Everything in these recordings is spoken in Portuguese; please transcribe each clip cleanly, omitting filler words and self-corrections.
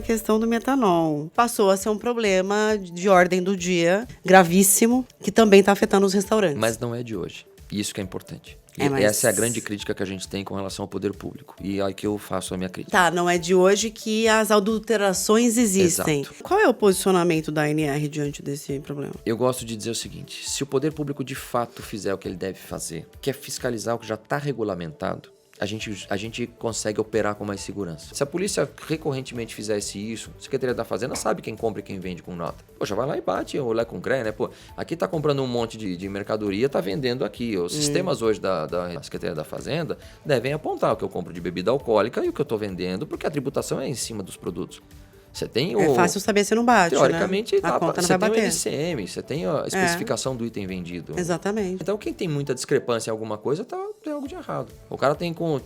questão do metanol. Passou a ser um problema de ordem do dia, gravíssimo, que também está afetando os restaurantes. Mas não é de hoje. Isso que é importante. Mas... essa é a grande crítica que a gente tem com relação ao poder público. E aí que eu faço a minha crítica. Tá, não é de hoje que as adulterações existem. Exato. Qual é o posicionamento da ANR diante desse problema? Eu gosto de dizer o seguinte, se o poder público de fato fizer o que ele deve fazer, que é fiscalizar o que já está regulamentado, a gente consegue operar com mais segurança. Se a polícia recorrentemente fizesse isso, a Secretaria da Fazenda sabe quem compra e quem vende com nota. Poxa, vai lá e bate o Lé com CREA, né? Pô, aqui tá comprando um monte de mercadoria, tá vendendo aqui. Os sistemas hoje da Secretaria da Fazenda devem apontar o que eu compro de bebida alcoólica e o que eu tô vendendo, porque a tributação é em cima dos produtos. Você tem É fácil saber se não bate, teoricamente, né? A conta não vai bater. Você tem o LCM, você tem a especificação do item vendido. Exatamente. Então, quem tem muita discrepância em alguma coisa, tem algo de errado. O cara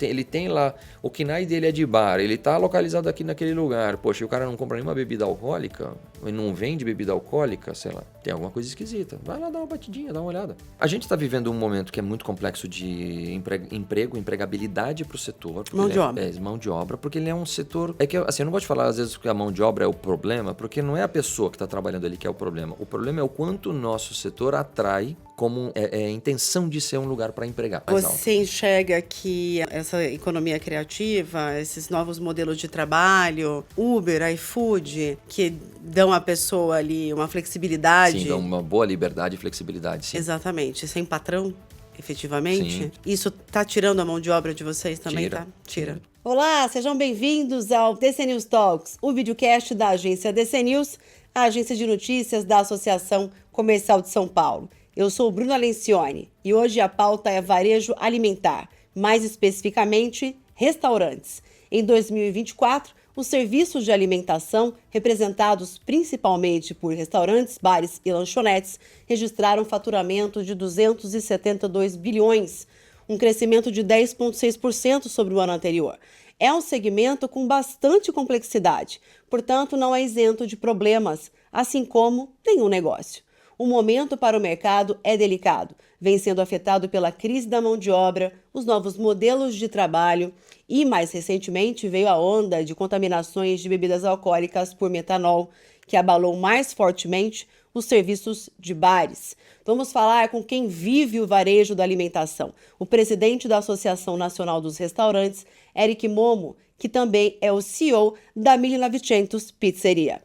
ele tem lá, o KNAI dele é de bar, ele tá localizado aqui naquele lugar. Poxa, e o cara não compra nenhuma bebida alcoólica, e não vende bebida alcoólica, sei lá, tem alguma coisa esquisita. Vai lá dar uma batidinha, dá uma olhada. A gente tá vivendo um momento que é muito complexo de empregabilidade pro setor. Mão de obra. Mão de obra, porque ele é um setor... É que, assim, eu não gosto de falar, às vezes, que a mão de obra é o problema, porque não é a pessoa que está trabalhando ali que é o problema. O problema é o quanto o nosso setor atrai como intenção de ser um lugar para empregar. Você enxerga que essa economia criativa, esses novos modelos de trabalho, Uber, iFood, que dão à pessoa ali uma flexibilidade? Sim, dão uma boa liberdade e flexibilidade, sim. Exatamente. Sem patrão, efetivamente? Sim. Isso tá tirando a mão de obra de vocês também, Tira. tá? Tira. Olá, sejam bem-vindos ao DC News Talks, o videocast da agência DC News, a agência de notícias da Associação Comercial de São Paulo. Eu sou Bruna Lencioni e hoje a pauta é varejo alimentar, mais especificamente restaurantes. Em 2024, os serviços de alimentação, representados principalmente por restaurantes, bares e lanchonetes, registraram faturamento de 272 bilhões, um crescimento de 10,6% sobre o ano anterior. É um segmento com bastante complexidade, portanto não é isento de problemas, assim como nenhum negócio. O momento para o mercado é delicado, vem sendo afetado pela crise da mão de obra, os novos modelos de trabalho e, mais recentemente, veio a onda de contaminações de bebidas alcoólicas por metanol, que abalou mais fortemente os serviços de bares. Vamos falar com quem vive o varejo da alimentação, o presidente da Associação Nacional dos Restaurantes, Eric Momo, que também é o CEO da 1900 Pizzeria.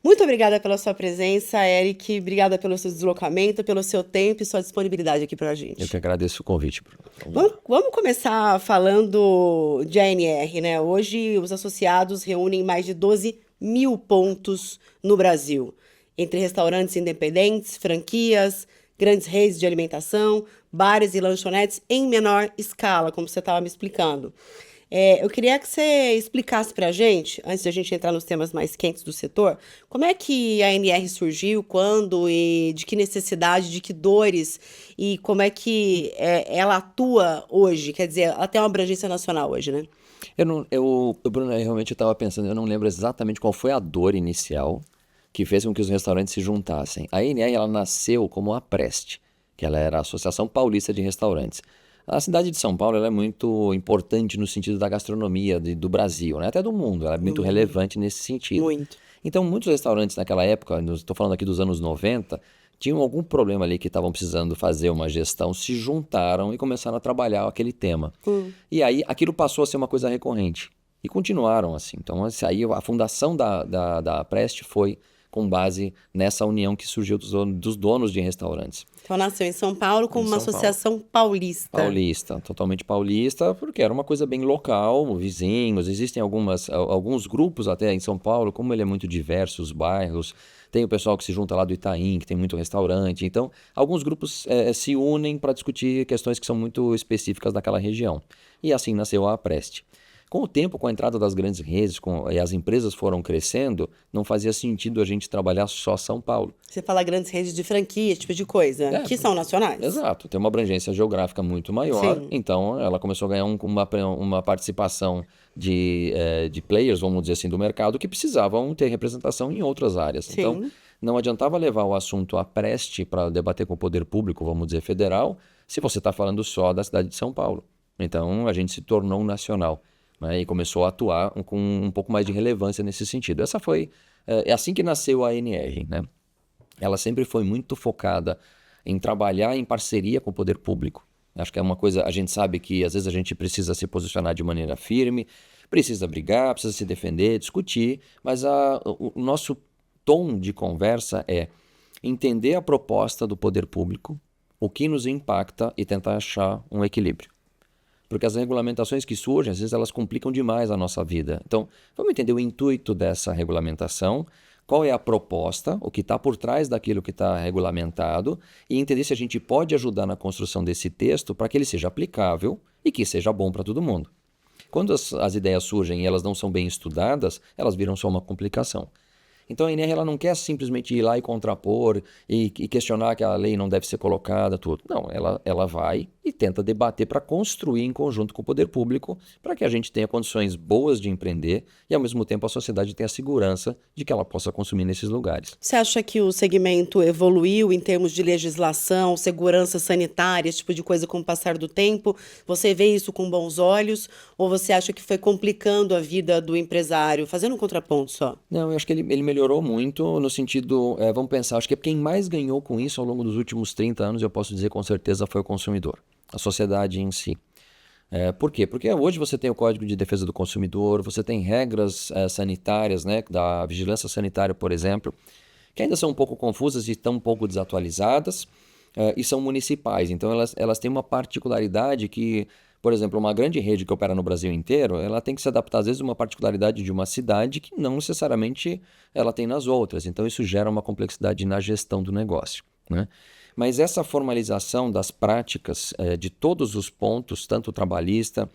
Muito obrigada pela sua presença, Eric. Obrigada pelo seu deslocamento, pelo seu tempo e sua disponibilidade aqui para a gente. Eu que agradeço o convite, Bruno. Vamos começar falando de ANR, né? Hoje, os associados reúnem mais de 12 mil pontos no Brasil, entre restaurantes independentes, franquias, grandes redes de alimentação, bares e lanchonetes em menor escala, como você estava me explicando. Eu queria que você explicasse para a gente, antes de a gente entrar nos temas mais quentes do setor, como é que a ANR surgiu, quando e de que necessidade, de que dores, e como é que ela atua hoje, quer dizer, ela tem uma abrangência nacional hoje, né? Bruno, realmente eu estava pensando, eu não lembro exatamente qual foi a dor inicial que fez com que os restaurantes se juntassem. A ANR, ela nasceu como a Preste, que ela era a Associação Paulista de Restaurantes. A cidade de São Paulo ela é muito importante no sentido da gastronomia do Brasil, né? Até do mundo, ela é muito relevante nesse sentido. Muito. Então, muitos restaurantes naquela época, estou falando aqui dos anos 90, tinham algum problema ali que estavam precisando fazer uma gestão, se juntaram e começaram a trabalhar aquele tema. E aí, aquilo passou a ser uma coisa recorrente. E continuaram assim. Então, aí, a fundação da Preste foi com base nessa união que surgiu dos donos de restaurantes. Então, nasceu em São Paulo como uma associação paulista. Paulista, totalmente paulista, porque era uma coisa bem local, vizinhos, existem alguns grupos até em São Paulo, como ele é muito diverso, os bairros, tem o pessoal que se junta lá do Itaim, que tem muito restaurante, então alguns grupos se unem para discutir questões que são muito específicas daquela região. E assim nasceu a Preste. Com o tempo, com a entrada das grandes redes e as empresas foram crescendo, não fazia sentido a gente trabalhar só São Paulo. Você fala grandes redes de franquia, esse tipo de coisa, que são nacionais. Exato, tem uma abrangência geográfica muito maior, Sim. Então ela começou a ganhar uma participação de players, vamos dizer assim, do mercado, que precisavam ter representação em outras áreas. Sim. Então não adiantava levar o assunto à Preste para debater com o poder público, vamos dizer, federal, se você está falando só da cidade de São Paulo. Então a gente se tornou nacional. né? E começou a atuar com um pouco mais de relevância nesse sentido. Essa foi... É assim que nasceu a ANR, né? Ela sempre foi muito focada em trabalhar em parceria com o poder público. Acho que é uma coisa, a gente sabe que às vezes a gente precisa se posicionar de maneira firme, precisa brigar, precisa se defender, discutir, mas o nosso tom de conversa é entender a proposta do poder público, o que nos impacta e tentar achar um equilíbrio. Porque as regulamentações que surgem, às vezes elas complicam demais a nossa vida. Então, vamos entender o intuito dessa regulamentação, qual é a proposta, o que está por trás daquilo que está regulamentado e entender se a gente pode ajudar na construção desse texto para que ele seja aplicável e que seja bom para todo mundo. Quando as ideias surgem e elas não são bem estudadas, elas viram só uma complicação. Então a ANR ela não quer simplesmente ir lá e contrapor e questionar que a lei não deve ser colocada, tudo. Não, ela vai e tenta debater para construir em conjunto com o poder público para que a gente tenha condições boas de empreender e ao mesmo tempo a sociedade tenha segurança de que ela possa consumir nesses lugares. Você acha que o segmento evoluiu em termos de legislação, segurança sanitária, esse tipo de coisa com o passar do tempo? Você vê isso com bons olhos ou você acha que foi complicando a vida do empresário? Fazendo um contraponto só. Não, eu acho que ele melhorou muito no sentido, vamos pensar, acho que quem mais ganhou com isso ao longo dos últimos 30 anos, eu posso dizer com certeza, foi o consumidor, a sociedade em si. Por quê? Porque hoje você tem o Código de Defesa do Consumidor, você tem regras sanitárias, né, da vigilância sanitária, por exemplo, que ainda são um pouco confusas e estão um pouco desatualizadas e são municipais. Então elas têm uma particularidade que, por exemplo, uma grande rede que opera no Brasil inteiro, ela tem que se adaptar às vezes a uma particularidade de uma cidade que não necessariamente ela tem nas outras. Então isso gera uma complexidade na gestão do negócio, né? Mas essa formalização das práticas de todos os pontos, tanto trabalhista,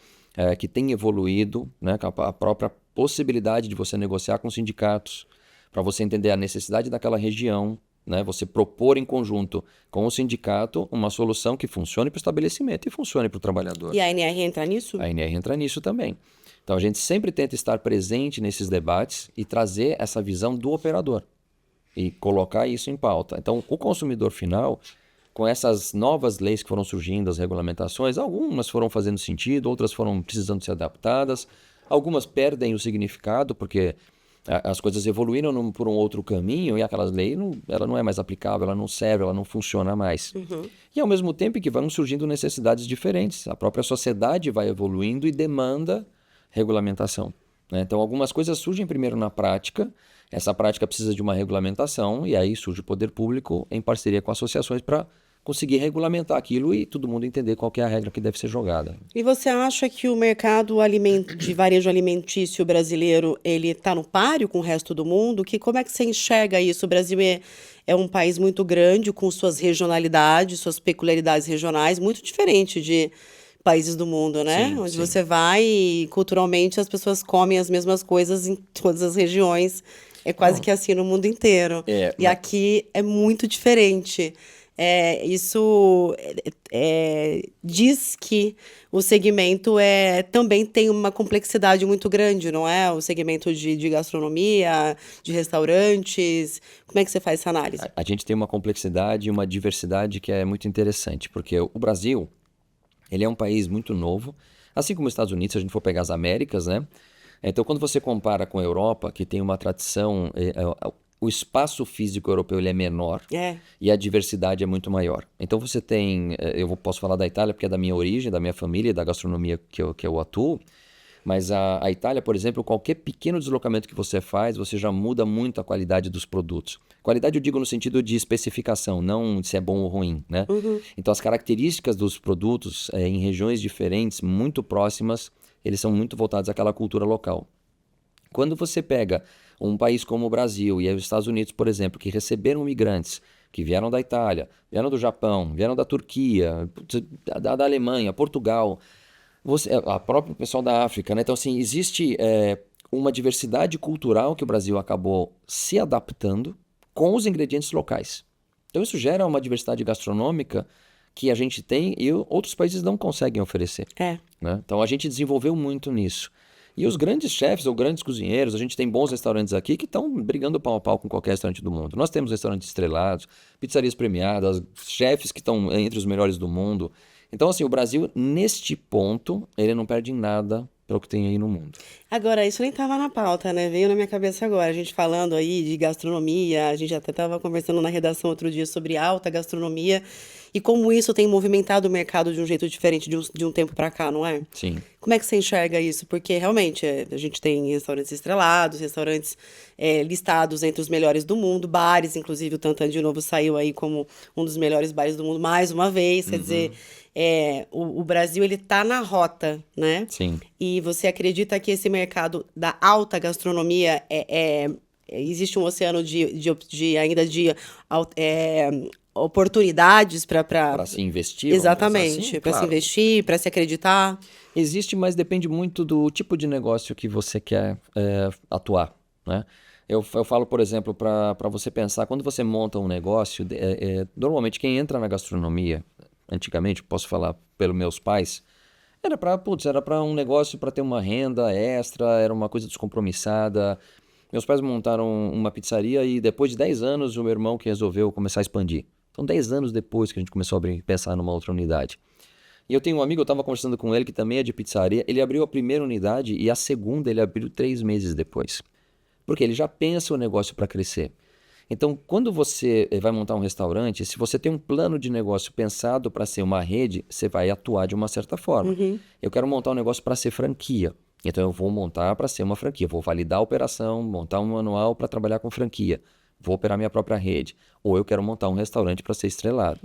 que tem evoluído, né, a própria possibilidade de você negociar com sindicatos, para você entender a necessidade daquela região, né, você propor em conjunto com o sindicato uma solução que funcione para o estabelecimento e funcione para o trabalhador. E a ANR entra nisso? A ANR entra nisso também. Então a gente sempre tenta estar presente nesses debates e trazer essa visão do operador e colocar isso em pauta. Então, o consumidor final, com essas novas leis que foram surgindo, as regulamentações, algumas foram fazendo sentido, outras foram precisando ser adaptadas, algumas perdem o significado, porque as coisas evoluíram por um outro caminho e aquelas leis, ela não é mais aplicável, ela não serve, ela não funciona mais. Uhum. E ao mesmo tempo que vão surgindo necessidades diferentes, a própria sociedade vai evoluindo e demanda regulamentação, né? Então, algumas coisas surgem primeiro na prática. Essa prática precisa de uma regulamentação e aí surge o poder público em parceria com associações para conseguir regulamentar aquilo e todo mundo entender qual que é a regra que deve ser jogada. E você acha que o mercado de varejo alimentício brasileiro, ele está no páreo com o resto do mundo? Como é que você enxerga isso? O Brasil é um país muito grande, com suas regionalidades, suas peculiaridades regionais, muito diferente de países do mundo, né? Sim, Onde sim. você vai e culturalmente as pessoas comem as mesmas coisas em todas as regiões. É quase que assim no mundo inteiro. E aqui é muito diferente. Isso diz que o segmento também tem uma complexidade muito grande, não é? O segmento de gastronomia, de restaurantes. Como é que você faz essa análise? A gente tem uma complexidade e uma diversidade que é muito interessante, porque o Brasil, ele é um país muito novo, assim como os Estados Unidos, se a gente for pegar as Américas, né? Então, quando você compara com a Europa, que tem uma tradição, o espaço físico europeu ele é menor e a diversidade é muito maior. Então, você tem, posso falar da Itália porque é da minha origem, da minha família, da gastronomia que eu atuo, mas a Itália, por exemplo, qualquer pequeno deslocamento que você faz, você já muda muito a qualidade dos produtos. Qualidade eu digo no sentido de especificação, não se é bom ou ruim, né? Uhum. Então, as características dos produtos em regiões diferentes, muito próximas, eles são muito voltados àquela cultura local. Quando você pega um país como o Brasil e os Estados Unidos, por exemplo, que receberam imigrantes que vieram da Itália, vieram do Japão, vieram da Turquia, da Alemanha, Portugal, a própria pessoal da África, né? Então, assim, existe uma diversidade cultural que o Brasil acabou se adaptando com os ingredientes locais. Então, isso gera uma diversidade gastronômica que a gente tem e outros países não conseguem oferecer. Né? Então, a gente desenvolveu muito nisso. E os grandes chefes ou grandes cozinheiros, a gente tem bons restaurantes aqui que estão brigando pau a pau com qualquer restaurante do mundo. Nós temos restaurantes estrelados, pizzarias premiadas, chefes que estão entre os melhores do mundo. Então, assim, o Brasil, neste ponto, ele não perde nada pelo que tem aí no mundo. Agora, isso nem estava na pauta, né? Veio na minha cabeça agora. A gente falando aí de gastronomia, a gente até estava conversando na redação outro dia sobre alta gastronomia e como isso tem movimentado o mercado de um jeito diferente de um tempo para cá, não é? Sim. Como é que você enxerga isso? Porque realmente a gente tem restaurantes estrelados, restaurantes listados entre os melhores do mundo, bares, inclusive o Tantan de novo saiu aí como um dos melhores bares do mundo mais uma vez. Quer dizer, o Brasil ele tá na rota, né? Sim. E você acredita que esse mercado da alta gastronomia existe um oceano oportunidades Para se investir, vamos exatamente, pensar assim? para se Claro. investir, para se acreditar? Existe, mas depende muito do tipo de negócio que você quer atuar, né? Eu falo, por exemplo, para você pensar, quando você monta um negócio, normalmente quem entra na gastronomia, antigamente, posso falar pelos meus pais, era para um negócio para ter uma renda extra, era uma coisa descompromissada. Meus pais montaram uma pizzaria e depois de 10 anos o meu irmão que resolveu começar a expandir. Então 10 anos depois que a gente começou a pensar numa outra unidade. E eu tenho um amigo, eu estava conversando com ele, que também é de pizzaria, ele abriu a primeira unidade e a segunda ele abriu 3 meses depois. Porque ele já pensa o negócio para crescer. Então, quando você vai montar um restaurante, se você tem um plano de negócio pensado para ser uma rede, você vai atuar de uma certa forma. Eu quero montar um negócio para ser franquia. Então, eu vou montar para ser uma franquia. Vou validar a operação, montar um manual para trabalhar com franquia. Vou operar minha própria rede. Ou eu quero montar um restaurante para ser estrelado.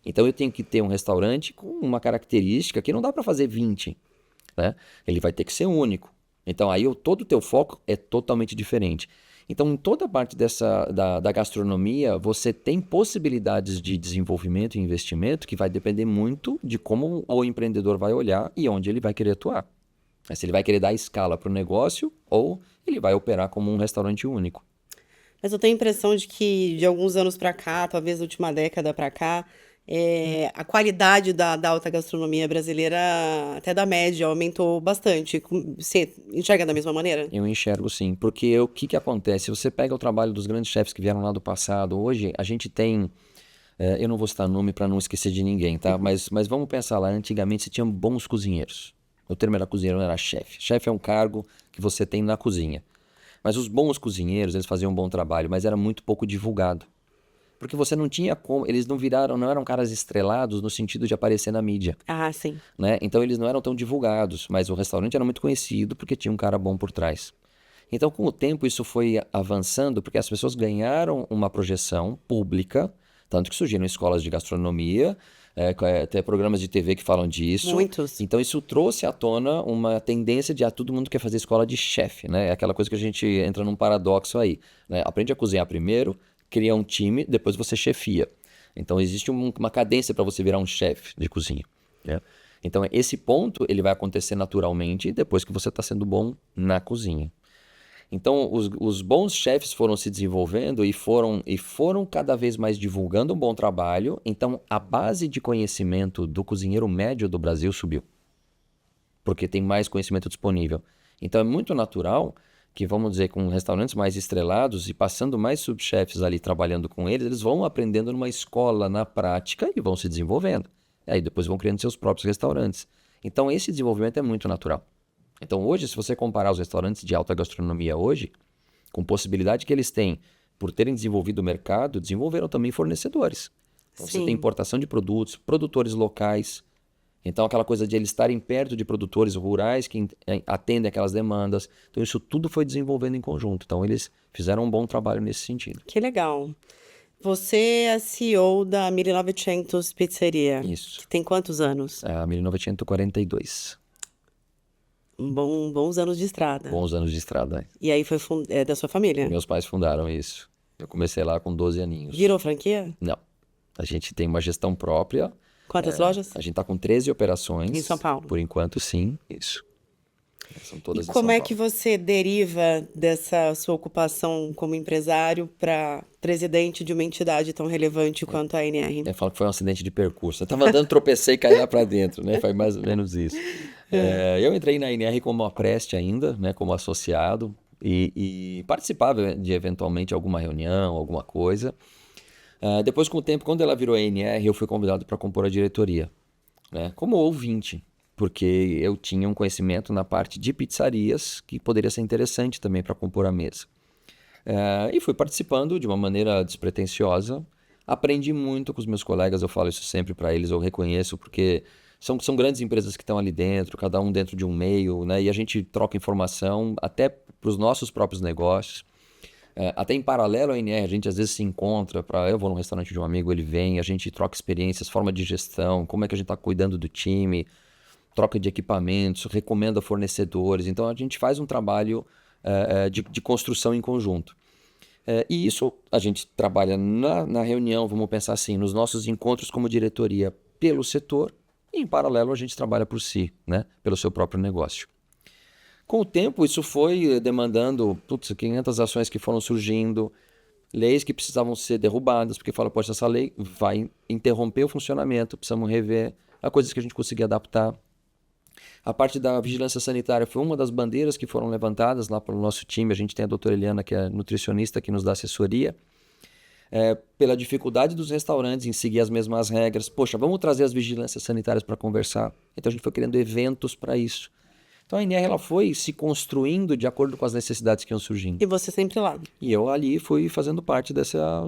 Então, eu tenho que ter um restaurante com uma característica que não dá para fazer 20. Né? Ele vai ter que ser único. Então, aí todo o teu foco é totalmente diferente. Então, em toda a parte da gastronomia, você tem possibilidades de desenvolvimento e investimento que vai depender muito de como o empreendedor vai olhar e onde ele vai querer atuar. Se ele vai querer dar escala para o negócio ou ele vai operar como um restaurante único. Mas eu tenho a impressão de que de alguns anos para cá, talvez da última década para cá, a qualidade da alta gastronomia brasileira, até da média, aumentou bastante. Você enxerga da mesma maneira? Eu enxergo sim, porque o que acontece? Você pega o trabalho dos grandes chefes que vieram lá do passado, hoje a gente tem, eu não vou citar nome para não esquecer de ninguém, tá? Mas vamos pensar lá, antigamente você tinha bons cozinheiros. O termo era cozinheiro, não era chefe. Chefe é um cargo que você tem na cozinha. Mas os bons cozinheiros, eles faziam um bom trabalho, mas era muito pouco divulgado. Porque você não tinha como, eles não eram caras estrelados no sentido de aparecer na mídia. Ah, sim. Né? Então eles não eram tão divulgados, mas o restaurante era muito conhecido porque tinha um cara bom por trás. Então com o tempo isso foi avançando porque as pessoas ganharam uma projeção pública, tanto que surgiram escolas de gastronomia, até programas de TV que falam disso. Muitos. Então isso trouxe à tona uma tendência de todo mundo quer fazer escola de chefe, né? É aquela coisa que a gente entra num paradoxo aí, né? Aprende a cozinhar primeiro, cria um time, depois você chefia. Então existe uma cadência para você virar um chefe de cozinha. Né? Então esse ponto ele vai acontecer naturalmente depois que você está sendo bom na cozinha. Então os bons chefes foram se desenvolvendo e foram cada vez mais divulgando um bom trabalho. Então a base de conhecimento do cozinheiro médio do Brasil subiu. Porque tem mais conhecimento disponível. Então é muito natural que, vamos dizer, com restaurantes mais estrelados e passando mais subchefes ali trabalhando com eles, eles vão aprendendo numa escola na prática e vão se desenvolvendo. Aí depois vão criando seus próprios restaurantes. Então esse desenvolvimento é muito natural. Então hoje, se você comparar os restaurantes de alta gastronomia hoje, com possibilidade que eles têm por terem desenvolvido o mercado, desenvolveram também fornecedores. Então você tem importação de produtos, produtores locais. Então aquela coisa de eles estarem perto de produtores rurais que atendem aquelas demandas. Então isso tudo foi desenvolvendo em conjunto. Então eles fizeram um bom trabalho nesse sentido. Que legal. Você é CEO da 1900 Pizzeria. Isso. Que tem quantos anos? A 1942. Bons anos de estrada. Bons anos de estrada. E aí foi da sua família? Meus pais fundaram isso. Eu comecei lá com 12 aninhos. Virou franquia? Não. A gente tem uma gestão própria. Quantas lojas? A gente está com 13 operações. Em São Paulo? Por enquanto, sim. Isso. São todas E em como São é Paulo. que você deriva dessa sua ocupação como empresário para presidente de uma entidade tão relevante quanto a ANR? Eu falo que foi um acidente de percurso. Eu estava andando, tropecei e caí lá para dentro, né? Foi mais ou menos isso. Eu entrei na ANR como apreste ainda, né? Como associado e participava de eventualmente alguma reunião, alguma coisa. Depois, com o tempo, quando ela virou ANR, eu fui convidado para compor a diretoria, né? Como ouvinte. porque eu tinha um conhecimento na parte de pizzarias que poderia ser interessante também para compor a mesa. E fui participando de uma maneira despretensiosa. Aprendi muito com os meus colegas, eu falo isso sempre para eles, eu reconheço, porque são grandes empresas que estão ali dentro, cada um dentro de um meio, né? E a gente troca informação até para os nossos próprios negócios. Até em paralelo à NR, a gente às vezes se encontra, eu vou num restaurante de um amigo, ele vem, a gente troca experiências, forma de gestão, como é que a gente está cuidando do time, troca de equipamentos, recomenda fornecedores. Então a gente faz um trabalho de construção em conjunto. E isso a gente trabalha na reunião, vamos pensar assim, nos nossos encontros como diretoria pelo setor, e em paralelo a gente trabalha por si, né, pelo seu próprio negócio. Com o tempo, isso foi demandando 500 ações que foram surgindo, leis que precisavam ser derrubadas, porque fala, poxa, essa lei vai interromper o funcionamento, precisamos rever, há coisas que a gente conseguia adaptar. A parte da vigilância sanitária foi uma das bandeiras que foram levantadas lá pelo nosso time. A gente tem a doutora Eliana, que é nutricionista, que nos dá assessoria. Pela dificuldade dos restaurantes em seguir as mesmas regras. Poxa, vamos trazer as vigilâncias sanitárias para conversar. Então a gente foi criando eventos para isso. Então a NR ela foi se construindo de acordo com as necessidades que iam surgindo. E você sempre lá. E eu ali fui fazendo parte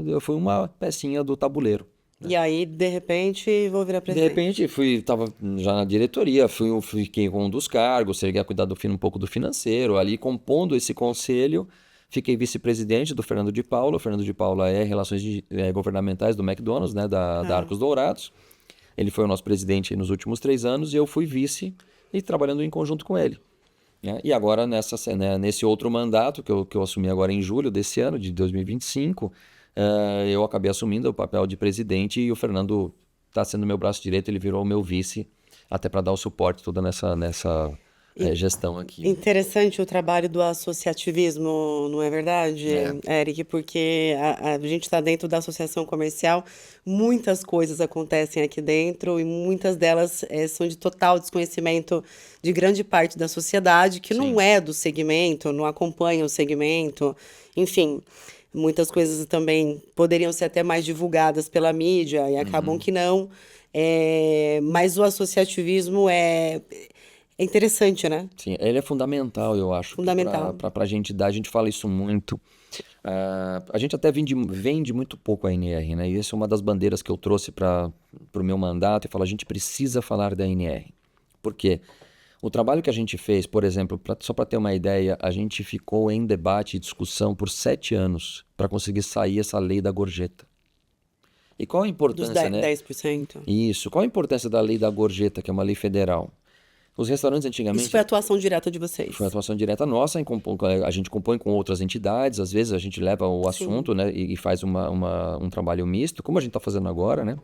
eu fui uma pecinha do tabuleiro. E aí, de repente, vou virar presidente. De repente, estava já na diretoria, fiquei com um dos cargos, cheguei a cuidar um pouco do financeiro, ali compondo esse conselho, fiquei vice-presidente do Fernando de Paula. O Fernando de Paula é Relações Governamentais do McDonald's, né, da Arcos Dourados. Ele foi o nosso presidente nos últimos 3 anos e eu fui vice e trabalhando em conjunto com ele. E agora, nesse outro mandato, que eu assumi agora em julho desse ano, de 2025, eu acabei assumindo o papel de presidente e o Fernando está sendo meu braço direito, ele virou o meu vice, até para dar o suporte toda nessa gestão aqui. Interessante o trabalho do associativismo, não é verdade, Eric? Porque a gente está dentro da associação comercial, muitas coisas acontecem aqui dentro e muitas delas são de total desconhecimento de grande parte da sociedade, que não é do segmento, não acompanha o segmento, enfim. Muitas coisas também poderiam ser até mais divulgadas pela mídia e acabam que não. Mas o associativismo é interessante, né? Sim, ele é fundamental, eu acho. Fundamental. Para a gente dar, a gente fala isso muito. A gente até vende muito pouco a NR, né? E essa é uma das bandeiras que eu trouxe para o meu mandato e falo, a gente precisa falar da NR. Por quê? O trabalho que a gente fez, por exemplo, só para ter uma ideia, a gente ficou em debate e discussão por 7 anos para conseguir sair essa lei da gorjeta. E qual a importância, Dos né? 10%. Isso. Qual a importância da lei da gorjeta, que é uma lei federal? Os restaurantes antigamente... Isso foi a atuação direta de vocês. Foi a atuação direta nossa, a gente compõe com outras entidades, às vezes a gente leva o assunto, né, e faz um trabalho misto, como a gente está fazendo agora, né?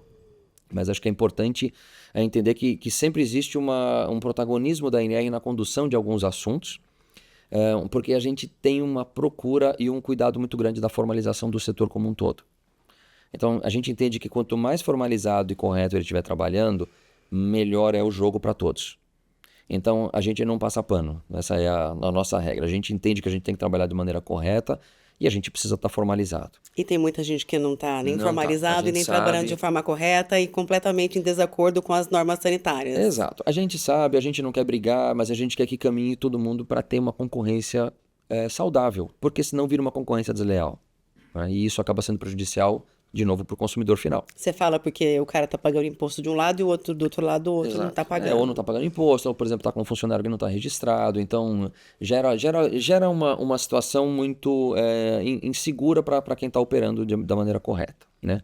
Mas acho que é importante entender que sempre existe um protagonismo da NR na condução de alguns assuntos, porque a gente tem uma procura e um cuidado muito grande da formalização do setor como um todo. Então, a gente entende que quanto mais formalizado e correto ele estiver trabalhando, melhor é o jogo para todos. Então, a gente não passa pano. Essa é a nossa regra. A gente entende que a gente tem que trabalhar de maneira correta e a gente precisa estar formalizado. E tem muita gente que não está nem Não formalizado tá. e nem trabalhando de forma correta e completamente em desacordo com as normas sanitárias. Exato. A gente sabe, a gente não quer brigar, mas a gente quer que caminhe todo mundo para ter uma concorrência saudável, porque senão vira uma concorrência desleal. Né? E isso acaba sendo prejudicial, de novo, para o consumidor final. Você fala porque o cara está pagando imposto de um lado e o outro do outro lado, o outro Exato. não está pagando. Ou não está pagando imposto, ou, por exemplo, está com um funcionário que não está registrado. Então, gera uma situação muito insegura para quem está operando da maneira correta, né?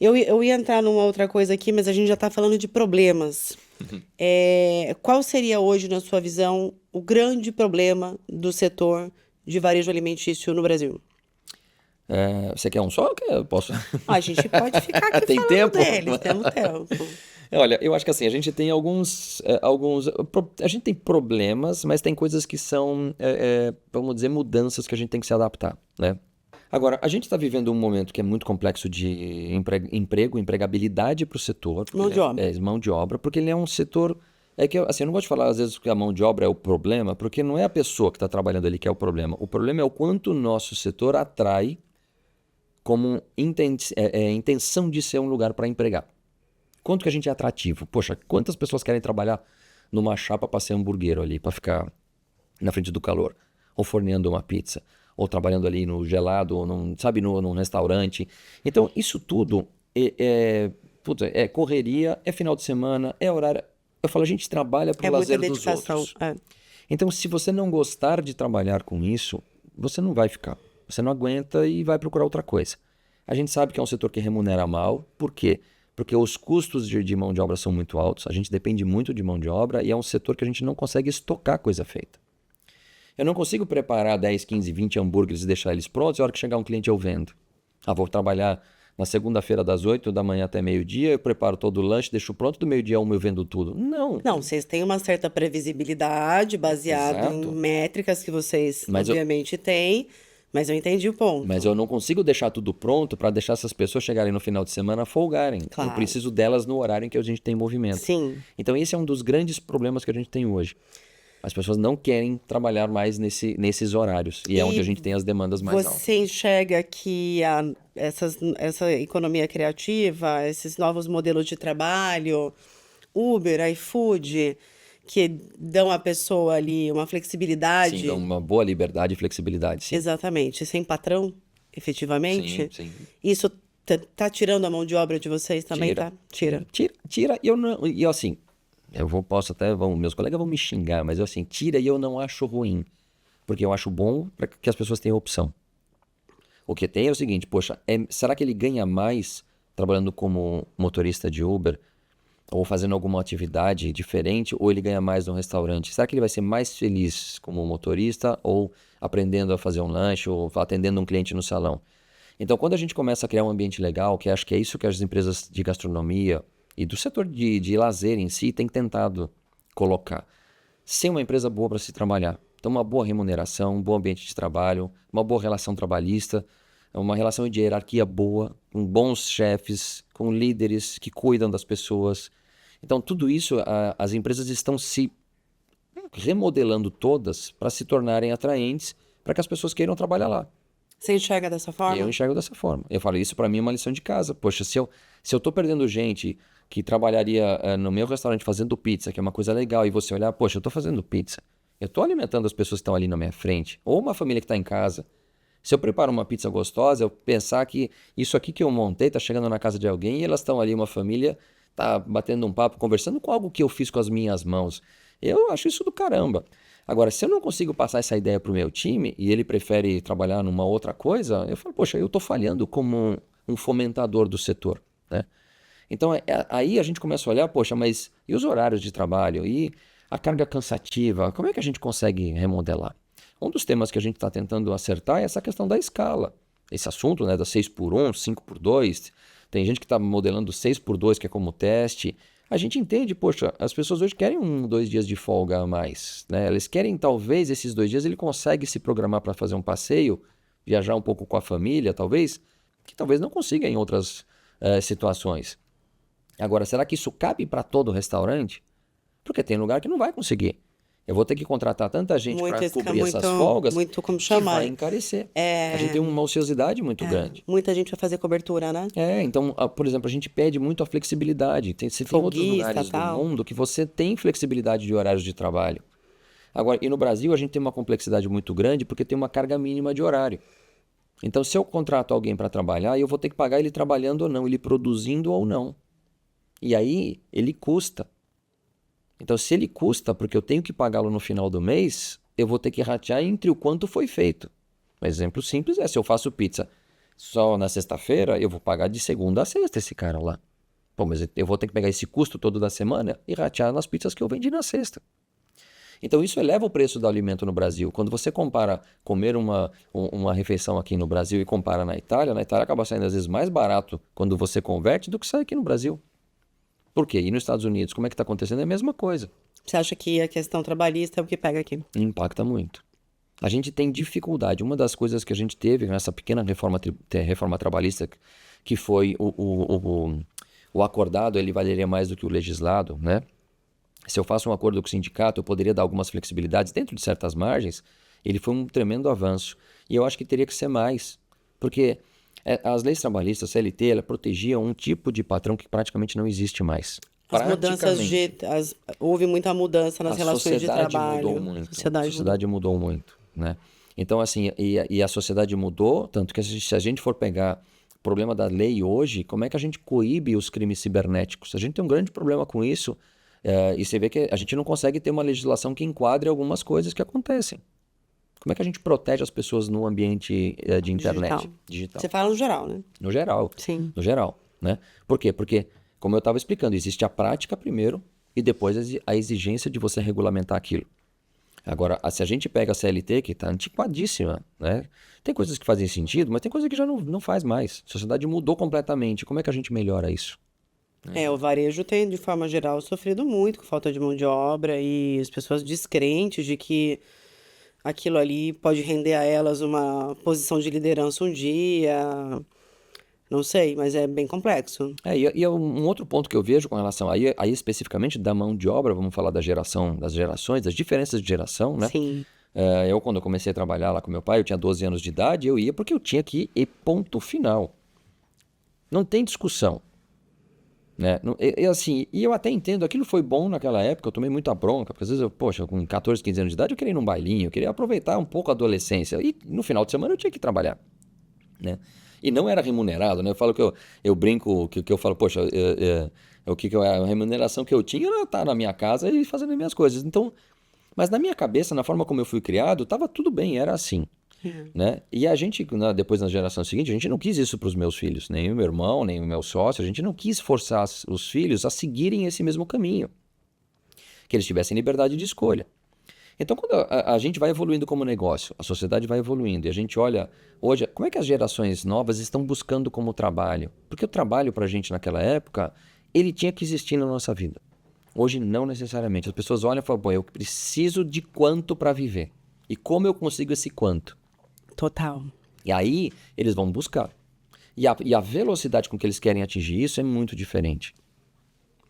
Eu ia entrar numa outra coisa aqui, mas a gente já está falando de problemas. Qual seria hoje, na sua visão, o grande problema do setor de varejo alimentício no Brasil? Você quer um só? Eu posso. A gente pode ficar aqui Tem falando tempo? deles, temos tempo. Olha, eu acho que assim, a gente tem a gente tem problemas, mas tem coisas que são, vamos dizer, mudanças que a gente tem que se adaptar, né? Agora, a gente está vivendo um momento que é muito complexo de empregabilidade para o setor. Mão de obra. Mão de obra, porque ele é um setor... assim, eu não gosto de falar às vezes que a mão de obra é o problema, porque não é a pessoa que está trabalhando ali que é o problema. O problema é o quanto o nosso setor atrai como intenção de ser um lugar para empregar. Quanto que a gente é atrativo? Poxa, quantas pessoas querem trabalhar numa chapa para ser hamburguero ali, para ficar na frente do calor, ou forneando uma pizza, ou trabalhando ali no gelado, ou num restaurante. Então, isso tudo é correria, é final de semana, é horário. Eu falo, a gente trabalha para o lazer muita dos dedicação. outros. Então, se você não gostar de trabalhar com isso, você não vai ficar. Você não aguenta e vai procurar outra coisa. A gente sabe que é um setor que remunera mal. Por quê? Porque os custos de mão de obra são muito altos, a gente depende muito de mão de obra e é um setor que a gente não consegue estocar coisa feita. Eu não consigo preparar 10, 15, 20 hambúrgueres e deixar eles prontos e a hora que chegar um cliente eu vendo. Vou trabalhar na segunda-feira das 8 da manhã até meio-dia, eu preparo todo o lanche, deixo pronto, do meio-dia a 1 eu vendo tudo. Não. Não, vocês têm uma certa previsibilidade baseada em Exato. métricas que vocês, Mas obviamente, têm, mas eu entendi o ponto. Mas eu não consigo deixar tudo pronto para deixar essas pessoas chegarem no final de semana folgarem. Claro. Eu preciso delas no horário em que a gente tem movimento. Sim. Então esse é um dos grandes problemas que a gente tem hoje. As pessoas não querem trabalhar mais nesses horários. E é onde a gente tem as demandas mais altas. Você enxerga que essa economia criativa, esses novos modelos de trabalho, Uber, iFood, que dão à pessoa ali uma flexibilidade. Sim, dão uma boa liberdade e flexibilidade, sim. Exatamente, sem patrão, efetivamente. Sim. Isso tá tirando a mão de obra de vocês também, tá? Tira. Tira, e assim, meus colegas vão me xingar, mas eu assim, tira e eu não acho ruim. Porque eu acho bom para que as pessoas tenham opção. O que tem é o seguinte, poxa, será que ele ganha mais trabalhando como motorista de Uber ou fazendo alguma atividade diferente, ou ele ganha mais no restaurante? Será que ele vai ser mais feliz como motorista ou aprendendo a fazer um lanche ou atendendo um cliente no salão? Então, quando a gente começa a criar um ambiente legal, que acho que é isso que as empresas de gastronomia e do setor de lazer em si têm tentado colocar. Ser uma empresa boa para se trabalhar. Então, uma boa remuneração, um bom ambiente de trabalho, uma boa relação trabalhista, uma relação de hierarquia boa, com bons chefes, com líderes que cuidam das pessoas. Então, tudo isso, as empresas estão se remodelando todas para se tornarem atraentes, para que as pessoas queiram trabalhar lá. Você enxerga dessa forma? Eu enxergo dessa forma. Eu falo, isso para mim é uma lição de casa. Poxa, se eu tô perdendo gente que trabalharia no meu restaurante fazendo pizza, que é uma coisa legal, e você olhar, poxa, eu tô fazendo pizza. Eu tô alimentando as pessoas que estão ali na minha frente. Ou uma família que está em casa. Se eu preparo uma pizza gostosa, eu pensar que isso aqui que eu montei tá chegando na casa de alguém e elas estão ali, uma família, tá batendo um papo, conversando com algo que eu fiz com as minhas mãos. Eu acho isso do caramba. Agora, se eu não consigo passar essa ideia pro meu time e ele prefere trabalhar numa outra coisa, eu falo, poxa, eu tô falhando como um fomentador do setor, né? Então, aí a gente começa a olhar, poxa, mas e os horários de trabalho? E a carga cansativa? Como é que a gente consegue remodelar? Um dos temas que a gente está tentando acertar é essa questão da escala. Esse assunto, né, da 6x1, 5x2. Tem gente que está modelando 6x2, que é como teste. A gente entende, poxa, as pessoas hoje querem 2 dias de folga a mais, né? Eles querem, talvez, esses 2 dias ele consegue se programar para fazer um passeio, viajar um pouco com a família, talvez, que talvez não consiga em outras situações. Agora, será que isso cabe para todo restaurante? Porque tem lugar que não vai conseguir. Eu vou ter que contratar tanta gente para cobrir essas folgas que vai encarecer. A gente tem uma ociosidade muito grande. Muita gente vai fazer cobertura, né? Então, por exemplo, a gente pede muito a flexibilidade. Você tem outros lugares do mundo que você tem flexibilidade de horários de trabalho. Agora, e no Brasil a gente tem uma complexidade muito grande porque tem uma carga mínima de horário. Então, se eu contrato alguém para trabalhar, eu vou ter que pagar ele trabalhando ou não, ele produzindo ou não. E aí, ele custa. Então, se ele custa porque eu tenho que pagá-lo no final do mês, eu vou ter que ratear entre o quanto foi feito. Um exemplo simples é, se eu faço pizza só na sexta-feira, eu vou pagar de segunda a sexta esse cara lá. Pô, mas eu vou ter que pegar esse custo todo da semana e ratear nas pizzas que eu vendi na sexta. Então, isso eleva o preço do alimento no Brasil. Quando você compara comer uma refeição aqui no Brasil e compara na Itália acaba saindo às vezes mais barato quando você converte do que sai aqui no Brasil. Por quê? E nos Estados Unidos, como é que está acontecendo? É a mesma coisa. Você acha que a questão trabalhista é o que pega aqui? Impacta muito. A gente tem dificuldade. Uma das coisas que a gente teve nessa pequena reforma trabalhista, que foi o acordado, ele valeria mais do que o legislado, né? Se eu faço um acordo com o sindicato, eu poderia dar algumas flexibilidades dentro de certas margens. Ele foi um tremendo avanço. E eu acho que teria que ser mais. Porque as leis trabalhistas, CLT, ela protegia um tipo de patrão que praticamente não existe mais. As mudanças houve muita mudança nas relações de trabalho. Mudou muito. A sociedade mudou muito, né? Então, assim, e a sociedade mudou, tanto que se a gente for pegar o problema da lei hoje, como é que a gente coíbe os crimes cibernéticos? A gente tem um grande problema com isso, e você vê que a gente não consegue ter uma legislação que enquadre algumas coisas que acontecem. Como é que a gente protege as pessoas no ambiente de internet? Digital. Você fala no geral, né? No geral. Sim. No geral, né? Por quê? Porque, como eu estava explicando, existe a prática primeiro e depois a exigência de você regulamentar aquilo. Agora, se a gente pega a CLT, que está antiquadíssima, né? Tem coisas que fazem sentido, mas tem coisa que já não faz mais. A sociedade mudou completamente. Como é que a gente melhora isso? O varejo tem, de forma geral, sofrido muito com falta de mão de obra e as pessoas descrentes de que aquilo ali pode render a elas uma posição de liderança um dia. Não sei, mas é bem complexo. E um outro ponto que eu vejo com relação aí especificamente da mão de obra, vamos falar das gerações, das diferenças de geração, né? Sim. Quando eu comecei a trabalhar lá com meu pai, eu tinha 12 anos de idade, eu ia porque eu tinha que ir e ponto final. Não tem discussão. Né? E eu até entendo, aquilo foi bom naquela época, eu tomei muita bronca, porque às vezes com 14, 15 anos de idade, eu queria ir num bailinho, eu queria aproveitar um pouco a adolescência, e no final de semana eu tinha que trabalhar, né? E não era remunerado, né? Eu falo que eu brinco, que eu falo, poxa, a remuneração que eu tinha era estar na minha casa e fazendo as minhas coisas. Então, mas na minha cabeça, na forma como eu fui criado, estava tudo bem, era assim. Né? E a gente, depois na geração seguinte, a gente não quis isso para os meus filhos, nem o meu irmão, nem o meu sócio, a gente não quis forçar os filhos a seguirem esse mesmo caminho, que eles tivessem liberdade de escolha. Então, quando a gente vai evoluindo como negócio, a sociedade vai evoluindo, e a gente olha hoje, como é que as gerações novas estão buscando como trabalho? Porque o trabalho para a gente naquela época, ele tinha que existir na nossa vida. Hoje não necessariamente. As pessoas olham e falam, bom, eu preciso de quanto para viver. E como eu consigo esse quanto? Total. E aí eles vão buscar. E a velocidade com que eles querem atingir isso é muito diferente.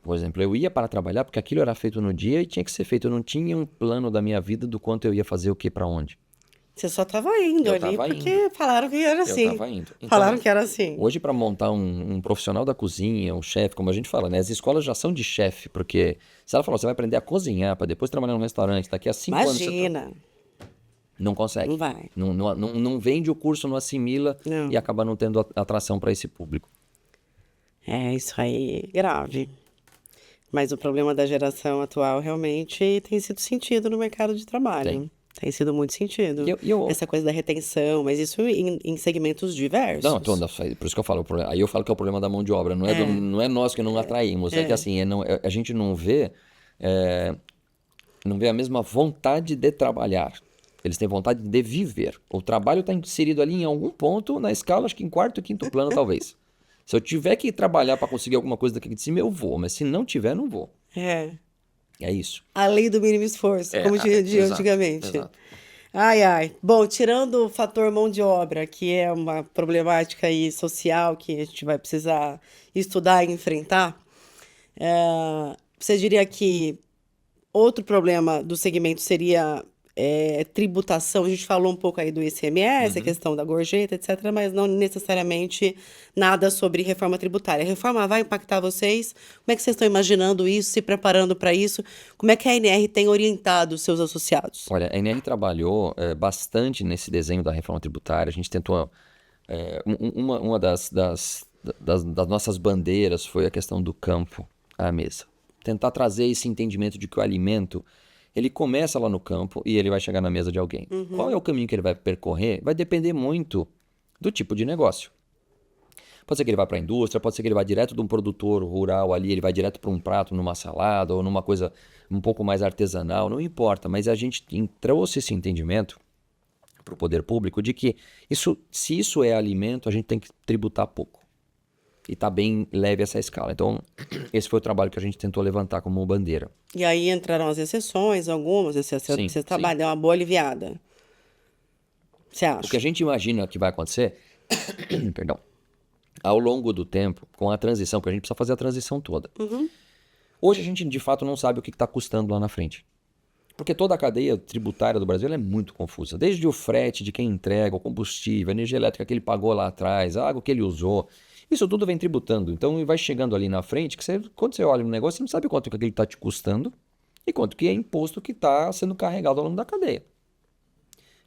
Por exemplo, eu ia para trabalhar porque aquilo era feito no dia e tinha que ser feito. Eu não tinha um plano da minha vida do quanto eu ia fazer o que para onde. Você só estava indo ali porque falaram que era assim. Eu estava indo. Então, falaram que era assim. Hoje, para montar um profissional da cozinha, um chefe, como a gente fala, né? As escolas já são de chefe, porque se ela falar, você vai aprender a cozinhar para depois trabalhar num restaurante, daqui a 5 anos... Imagina. Não consegue. Não vai. Não vende o curso, não assimila e acaba não tendo atração para esse público. Isso aí é grave. Mas o problema da geração atual realmente tem sido sentido no mercado de trabalho. Tem sido muito sentido. Essa coisa da retenção, mas isso em segmentos diversos. Não, por isso que eu falo. Aí eu falo que é o problema da mão de obra. Não é nós que não atraímos. É que assim, a gente não vê a mesma vontade de trabalhar. Eles têm vontade de viver. O trabalho está inserido ali em algum ponto na escala, acho que em quarto e quinto plano, talvez. Se eu tiver que trabalhar para conseguir alguma coisa daqui de cima, eu vou. Mas se não tiver, não vou. É isso. A lei do mínimo esforço, como dizia antigamente. Exato. Bom, tirando o fator mão de obra, que é uma problemática aí social que a gente vai precisar estudar e enfrentar, você diria que outro problema do segmento seria tributação? A gente falou um pouco aí do ICMS, a questão da gorjeta, etc., mas não necessariamente nada sobre reforma tributária. A reforma vai impactar vocês? Como é que vocês estão imaginando isso, se preparando para isso? Como é que a ANR tem orientado os seus associados? Olha, a ANR trabalhou bastante nesse desenho da reforma tributária. A gente tentou... uma das nossas bandeiras foi a questão do campo à mesa. Tentar trazer esse entendimento de que o alimento... ele começa lá no campo e ele vai chegar na mesa de alguém. Qual é o caminho que ele vai percorrer? Vai depender muito do tipo de negócio. Pode ser que ele vá para a indústria, pode ser que ele vá direto de um produtor rural ali, ele vai direto para um prato, numa salada ou numa coisa um pouco mais artesanal, não importa. Mas a gente trouxe esse entendimento para o poder público de que se isso é alimento, a gente tem que tributar pouco. E está bem leve essa escala. Então, esse foi o trabalho que a gente tentou levantar como bandeira. E aí entraram as exceções, algumas exceções. Você trabalha, deu uma boa aliviada. Você acha? O que a gente imagina que vai acontecer, perdão, ao longo do tempo, com a transição, porque a gente precisa fazer a transição toda. Hoje a gente, de fato, não sabe o que está custando lá na frente. Porque toda a cadeia tributária do Brasil é muito confusa. Desde o frete de quem entrega, o combustível, a energia elétrica que ele pagou lá atrás, a água que ele usou. Isso tudo vem tributando. Então vai chegando ali na frente, que quando você olha um negócio, você não sabe quanto que ele está te custando e quanto que é imposto que está sendo carregado ao longo da cadeia.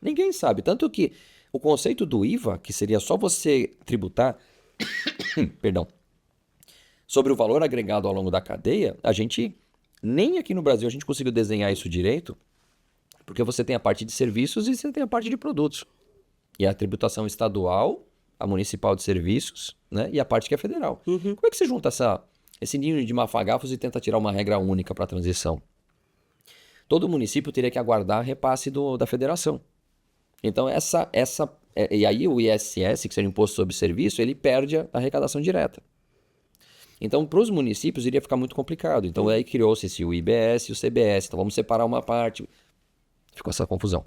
Ninguém sabe. Tanto que o conceito do IVA, que seria só você tributar, perdão, sobre o valor agregado ao longo da cadeia, nem aqui no Brasil a gente conseguiu desenhar isso direito, porque você tem a parte de serviços e você tem a parte de produtos. E a tributação estadual, a municipal de serviços, né? E a parte que é federal. Como é que você junta esse ninho de mafagafos e tenta tirar uma regra única para a transição? Todo município teria que aguardar repasse da federação. Então, e aí o ISS, que seria o Imposto sobre Serviço, ele perde a arrecadação direta. Então, para os municípios iria ficar muito complicado. Então, aí criou-se o IBS e o CBS. Então, vamos separar uma parte. Ficou essa confusão.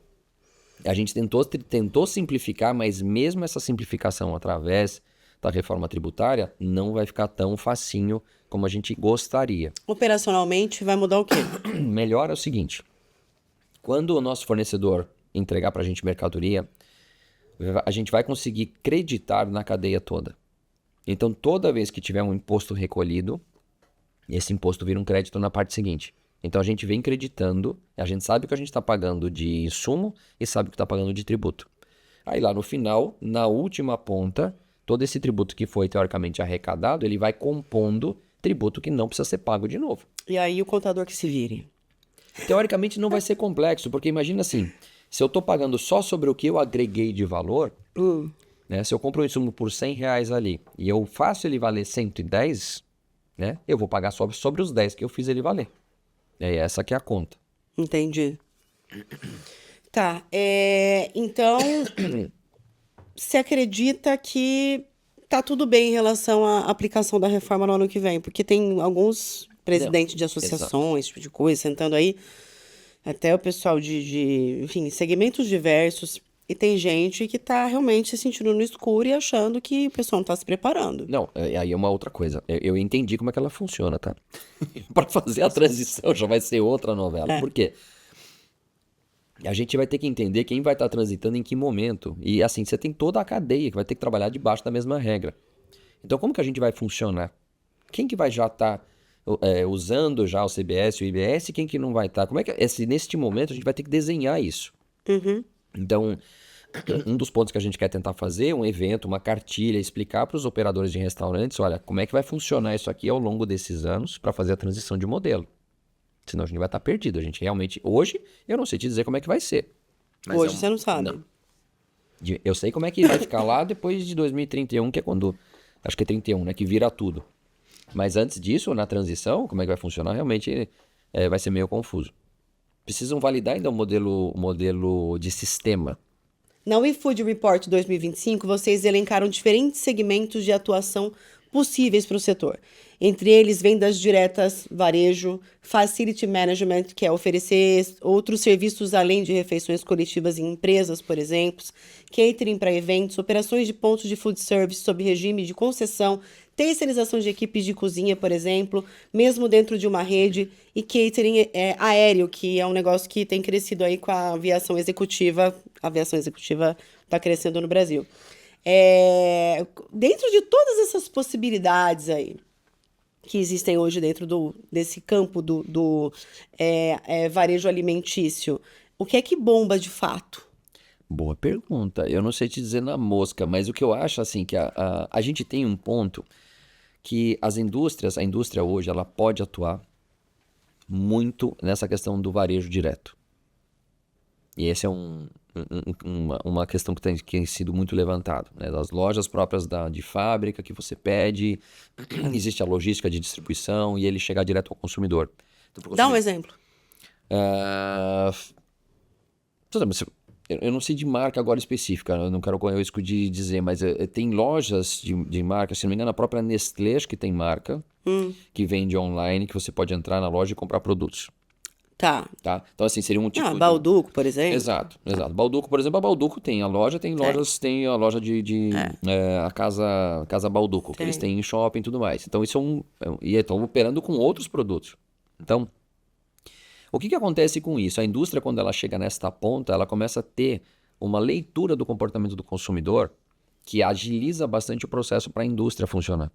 A gente tentou simplificar, mas mesmo essa simplificação através da reforma tributária não vai ficar tão facinho como a gente gostaria. Operacionalmente, vai mudar o quê? Melhor é o seguinte. Quando o nosso fornecedor entregar para a gente mercadoria, a gente vai conseguir creditar na cadeia toda. Então, toda vez que tiver um imposto recolhido, esse imposto vira um crédito na parte seguinte. Então, a gente vem creditando, a gente sabe o que a gente está pagando de insumo e sabe o que está pagando de tributo. Aí lá no final, na última ponta, todo esse tributo que foi teoricamente arrecadado, ele vai compondo tributo que não precisa ser pago de novo. E aí o contador que se vire. Teoricamente não vai ser complexo, porque imagina assim, se eu estou pagando só sobre o que eu agreguei de valor, né, se eu compro um insumo por R$100 ali e eu faço ele valer 110, né, eu vou pagar só sobre os 10 que eu fiz ele valer. É essa que é a conta. Entendi. Tá, então, você acredita que tá tudo bem em relação à aplicação da reforma no ano que vem? Porque tem alguns presidentes de associações, esse tipo de coisa, sentando aí, até o pessoal enfim, segmentos diversos, e tem gente que tá realmente se sentindo no escuro e achando que o pessoal não tá se preparando. Não, aí é uma outra coisa. Eu entendi como é que ela funciona, tá? Para fazer a transição já vai ser outra novela. Por quê? A gente vai ter que entender quem vai estar transitando em que momento. E assim, você tem toda a cadeia que vai ter que trabalhar debaixo da mesma regra. Então, como que a gente vai funcionar? Quem que vai já estar usando já o CBS e o IBS e quem que não vai estar? Como é que neste momento a gente vai ter que desenhar isso? Então, um dos pontos que a gente quer tentar fazer é um evento, uma cartilha, explicar para os operadores de restaurantes, olha, como é que vai funcionar isso aqui ao longo desses anos para fazer a transição de modelo. Senão a gente vai estar perdido. A gente realmente, hoje, eu não sei te dizer como é que vai ser. Mas hoje você não sabe. Não. Eu sei como é que vai ficar lá depois de 2031, que é quando, acho que é 31, né, que vira tudo. Mas antes disso, na transição, como é que vai funcionar, realmente vai ser meio confuso. Precisam validar ainda o modelo de sistema. Na WeFood Report 2025, vocês elencaram diferentes segmentos de atuação possíveis para o setor. Entre eles, vendas diretas, varejo, facility management, que é oferecer outros serviços além de refeições coletivas em empresas, por exemplo, catering para eventos, operações de pontos de food service sob regime de concessão, terceirização de equipes de cozinha, por exemplo, mesmo dentro de uma rede, e catering aéreo, que é um negócio que tem crescido aí com a aviação executiva. A aviação executiva está crescendo no Brasil. Dentro de todas essas possibilidades aí que existem hoje dentro desse campo do varejo alimentício, o que é que bomba de fato? Boa pergunta. Eu não sei te dizer na mosca, mas o que eu acho assim que a gente tem um ponto que a indústria hoje, ela pode atuar muito nessa questão do varejo direto. E essa é uma questão que tem sido muito levantada, né? Das lojas próprias de fábrica que você pede, existe a logística de distribuição e ele chegar direto ao consumidor. Então, Dá um exemplo. Eu não sei de marca agora específica, eu não quero correr o risco de dizer, mas tem lojas de marca, se não me engano, a própria Nestlé que tem marca, que vende online, que você pode entrar na loja e comprar produtos. Tá. Então, assim, seria um tipo Balduco, por exemplo. Exato. Balduco, por exemplo, a Balduco tem loja a Casa Balduco, que eles têm em shopping e tudo mais. Então, isso e estão operando com outros produtos. Então, o que acontece com isso? A indústria, quando ela chega nesta ponta, ela começa a ter uma leitura do comportamento do consumidor que agiliza bastante o processo para a indústria funcionar.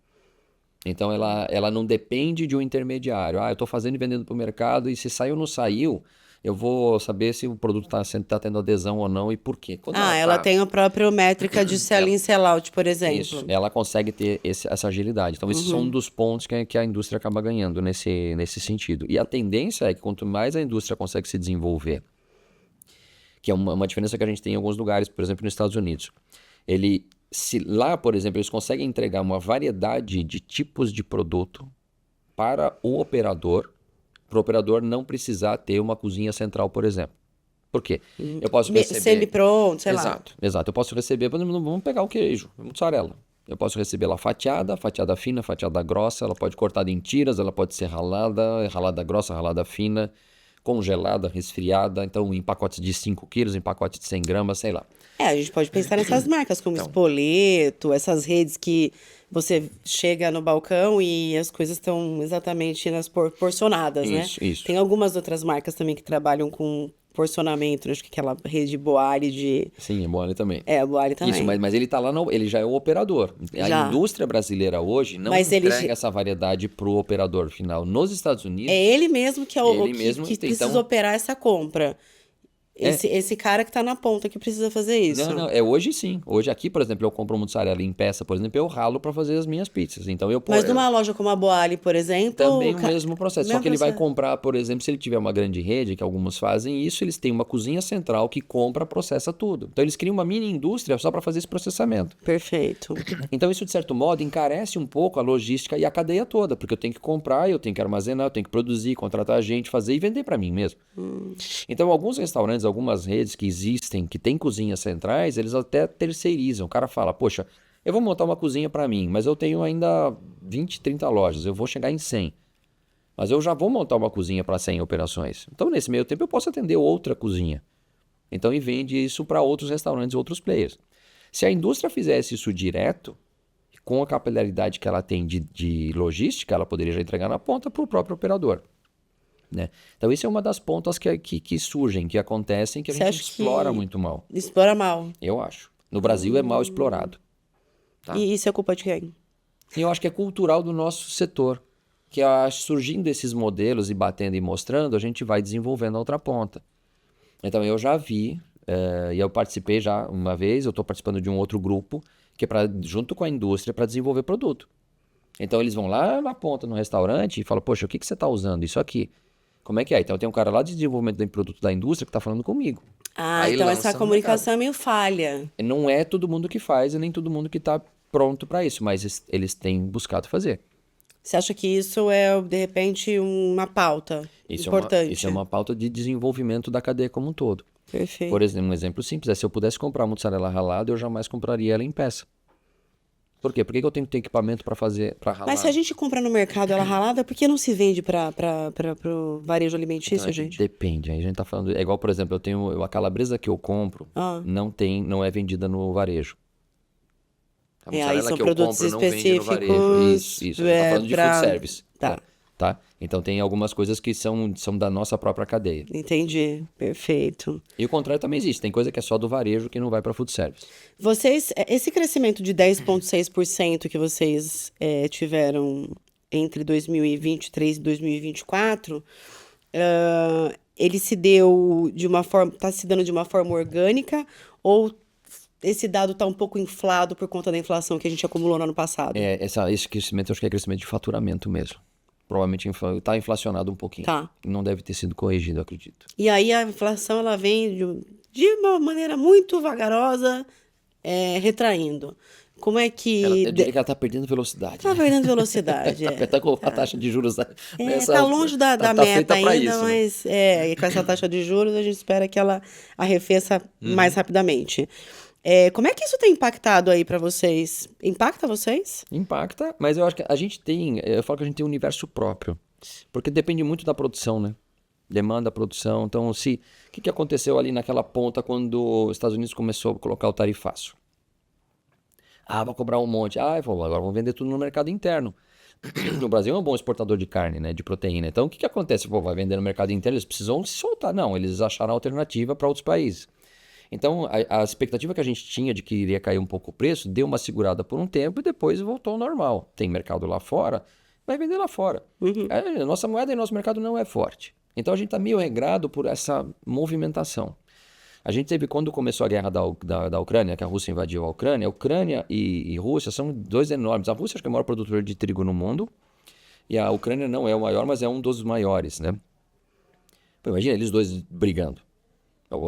Então, ela não depende de um intermediário. Eu estou fazendo e vendendo para o mercado e se saiu ou não saiu, eu vou saber se o produto está tendo adesão ou não e por quê. Quando ela tem a própria métrica de sell-in, sell-out, por exemplo. Isso, ela consegue ter essa agilidade. Então, esses são um dos pontos que a indústria acaba ganhando nesse sentido. E a tendência é que quanto mais a indústria consegue se desenvolver, que é uma diferença que a gente tem em alguns lugares, por exemplo, nos Estados Unidos. Lá, por exemplo, eles conseguem entregar uma variedade de tipos de produto para o operador não precisar ter uma cozinha central, por exemplo. Por quê? Eu posso receber... Semi-pronto, sei lá. Exato. Eu posso receber, por exemplo, vamos pegar o queijo, mussarela. Eu posso receber ela fatiada fina, fatiada grossa, ela pode cortada em tiras, ela pode ser ralada grossa, ralada fina, congelada, resfriada, então em pacotes de 5 quilos, em pacotes de 100 gramas, sei lá. A gente pode pensar nessas marcas como Spoleto, essas redes que você chega no balcão e as coisas estão exatamente porcionadas, né? Isso. Tem algumas outras marcas também que trabalham com porcionamento, acho que aquela rede Boali de... Sim, a Boali também. A Boali também. Isso, mas ele tá lá, ele já é o operador. A indústria brasileira hoje não entrega essa variedade pro operador final. Nos Estados Unidos... É ele mesmo que é o que precisa operar essa compra. Esse cara que tá na ponta que precisa fazer isso. Não, hoje sim. Hoje aqui, por exemplo, eu compro mussarela em peça, por exemplo, eu ralo para fazer as minhas pizzas. Então Mas numa loja como a Boali, por exemplo... Também o mesmo processo. Só que ele vai comprar, por exemplo, se ele tiver uma grande rede, que alguns fazem isso, eles têm uma cozinha central que compra, processa tudo. Então eles criam uma mini indústria só para fazer esse processamento. Perfeito. Então isso, de certo modo, encarece um pouco a logística e a cadeia toda, porque eu tenho que comprar, eu tenho que armazenar, eu tenho que produzir, contratar gente, fazer e vender para mim mesmo. Então alguns restaurantes, algumas redes que existem, que tem cozinhas centrais, eles até terceirizam. O cara fala, poxa, eu vou montar uma cozinha para mim, mas eu tenho ainda 20, 30 lojas, eu vou chegar em 100. Mas eu já vou montar uma cozinha para 100 operações. Então, nesse meio tempo, eu posso atender outra cozinha. Então, e vende isso para outros restaurantes, outros players. Se a indústria fizesse isso direto, com a capilaridade que ela tem de logística, ela poderia já entregar na ponta para o próprio operador. Né? Então, isso é uma das pontas que surgem, que acontecem, que a gente explora muito mal. Explora mal. Eu acho. No Brasil é mal explorado. Tá? E isso é culpa de quem? Eu acho que é cultural do nosso setor. Que surgindo esses modelos e batendo e mostrando, a gente vai desenvolvendo a outra ponta. Então, eu já vi, e eu participei já uma vez, eu estou participando de um outro grupo, que é junto com a indústria para desenvolver produto. Então, eles vão lá na ponta, no restaurante, e falam, poxa, o que você está usando? Isso aqui. Como é que é? Então tem um cara lá de desenvolvimento do produto da indústria que está falando comigo. Aí então essa comunicação é meio falha. Não é todo mundo que faz e nem todo mundo que está pronto para isso, mas eles têm buscado fazer. Você acha que isso é, de repente, uma pauta importante? Isso é uma pauta de desenvolvimento da cadeia como um todo. Perfeito. Por exemplo, um exemplo simples, se eu pudesse comprar mussarela ralada, eu jamais compraria ela em peça. Por quê? Por que eu tenho que ter equipamento para ralar? Mas se a gente compra no mercado ela ralada, por que não se vende para o varejo alimentício, então, gente? Depende. Aí a gente tá falando... É igual, por exemplo, eu tenho a calabresa que eu compro, não é vendida no varejo. A aí são que produtos eu compro, específicos. Não vende no varejo. Isso. A gente tá falando de food service. Tá. Então tem algumas coisas que são da nossa própria cadeia. Entendi. Perfeito. E o contrário também existe. Tem coisa que é só do varejo que não vai para food service. Esse crescimento de 10,6% que vocês tiveram entre 2023 e 2024, ele se deu de uma forma, está se dando de uma forma orgânica ou esse dado está um pouco inflado por conta da inflação que a gente acumulou no ano passado? Esse crescimento, eu acho que é crescimento de faturamento mesmo. Provavelmente está inflacionado um pouquinho. Tá. Não deve ter sido corrigido, eu acredito. E aí a inflação ela vem de uma maneira muito vagarosa, retraindo. Como é que... Eu diria que ela está perdendo velocidade. Está perdendo velocidade. Está com a taxa de juros... Está longe da meta ainda, isso, mas com essa taxa de juros a gente espera que ela arrefeça mais rapidamente. Como é que isso tem impactado aí para vocês? Impacta vocês? Impacta, mas eu acho que a gente tem... Eu falo que a gente tem um universo próprio. Porque depende muito da produção, né? Demanda, produção. Então, o que aconteceu ali naquela ponta quando os Estados Unidos começou a colocar o tarifaço? Vou cobrar um monte. Agora vamos vender tudo no mercado interno. O Brasil é um bom exportador de carne, né? De proteína. Então, o que acontece? Vai vender no mercado interno, eles precisam se soltar. Não, eles acharam alternativa para outros países. Então, a expectativa que a gente tinha de que iria cair um pouco o preço, deu uma segurada por um tempo e depois voltou ao normal. Tem mercado lá fora, vai vender lá fora. A nossa moeda e nosso mercado não é forte. Então, a gente está meio regrado por essa movimentação. A gente teve, quando começou a guerra da Ucrânia, que a Rússia invadiu a Ucrânia e Rússia são dois enormes. A Rússia acho que é o maior produtor de trigo no mundo e a Ucrânia não é o maior, mas é um dos maiores, né? Pô, imagina eles dois brigando.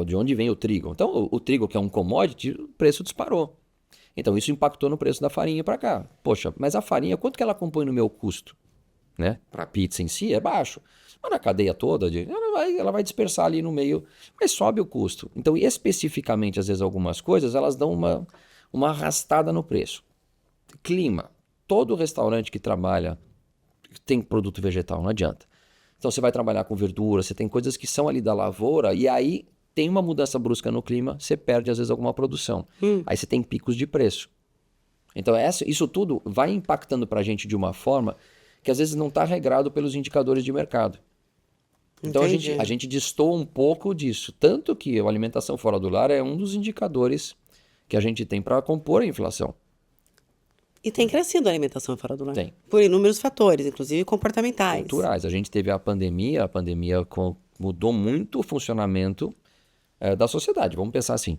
De onde vem o trigo? Então, o trigo, que é um commodity, o preço disparou. Então, isso impactou no preço da farinha para cá. Poxa, mas a farinha, quanto que ela compõe no meu custo? Né? Para a pizza em si, é baixo. Mas na cadeia toda, ela vai dispersar ali no meio, mas sobe o custo. Então, especificamente, às vezes, algumas coisas, elas dão uma arrastada no preço. Clima. Todo restaurante que trabalha tem produto vegetal, não adianta. Então, você vai trabalhar com verdura, você tem coisas que são ali da lavoura, e aí tem uma mudança brusca no clima, você perde, às vezes, alguma produção. Aí você tem picos de preço. Então, isso tudo vai impactando para a gente de uma forma que, às vezes, não está regrado pelos indicadores de mercado. Então, a gente destoa um pouco disso. Tanto que a alimentação fora do lar é um dos indicadores que a gente tem para compor a inflação. E tem crescido a alimentação fora do lar. Tem. Por inúmeros fatores, inclusive comportamentais. Culturais. A gente teve a pandemia mudou muito o funcionamento da sociedade, vamos pensar assim.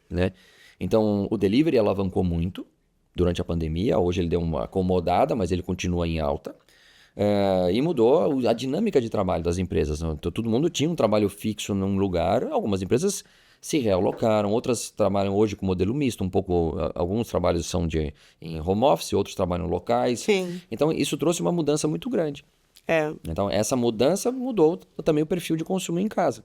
Né? Então, o delivery alavancou muito durante a pandemia. Hoje ele deu uma acomodada, mas ele continua em alta. E mudou a dinâmica de trabalho das empresas. Né? Então, todo mundo tinha um trabalho fixo num lugar. Algumas empresas se realocaram, outras trabalham hoje com modelo misto, alguns trabalhos são em home office, outros trabalham locais. Sim. Então, isso trouxe uma mudança muito grande. Então, essa mudança mudou também o perfil de consumo em casa.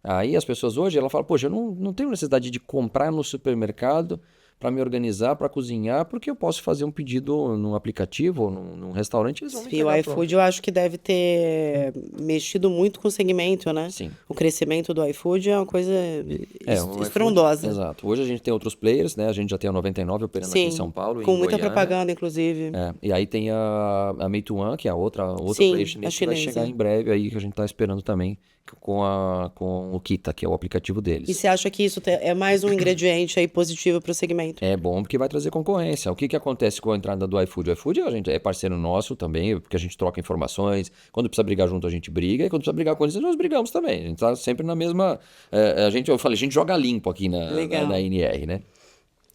Aí as pessoas hoje, ela fala, poxa, eu não tenho necessidade de comprar no supermercado para me organizar, para cozinhar, porque eu posso fazer um pedido num aplicativo ou num restaurante. Eles vão me E o entregar iFood eu acho que deve ter mexido muito com o segmento, né? Sim. O crescimento do iFood é uma coisa o estrondosa. iFood, exato. Hoje a gente tem outros players, né? A gente já tem a 99 operando aqui em São Paulo. Com em muita Goiânia. propaganda, inclusive. E aí tem a Meituan, que é a outra Sim, player a chinesa, que vai chinesa. chegar em breve aí, que a gente está esperando também com o Kita, que é o aplicativo deles. E você acha que isso é mais um ingrediente aí positivo para o segmento? É bom porque vai trazer concorrência. O que acontece com a entrada do iFood? O iFood a gente é parceiro nosso também, porque a gente troca informações. Quando precisa brigar junto, a gente briga. E quando precisa brigar com eles, nós brigamos também. A gente tá sempre na mesma... a gente joga limpo aqui na NR, né?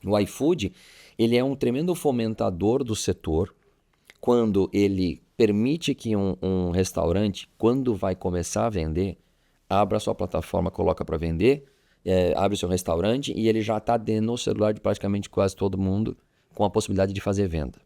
O iFood, ele é um tremendo fomentador do setor quando ele permite que um restaurante, quando vai começar a vender, abra sua plataforma, coloca para vender, abre seu restaurante e ele já está no celular de praticamente quase todo mundo com a possibilidade de fazer venda.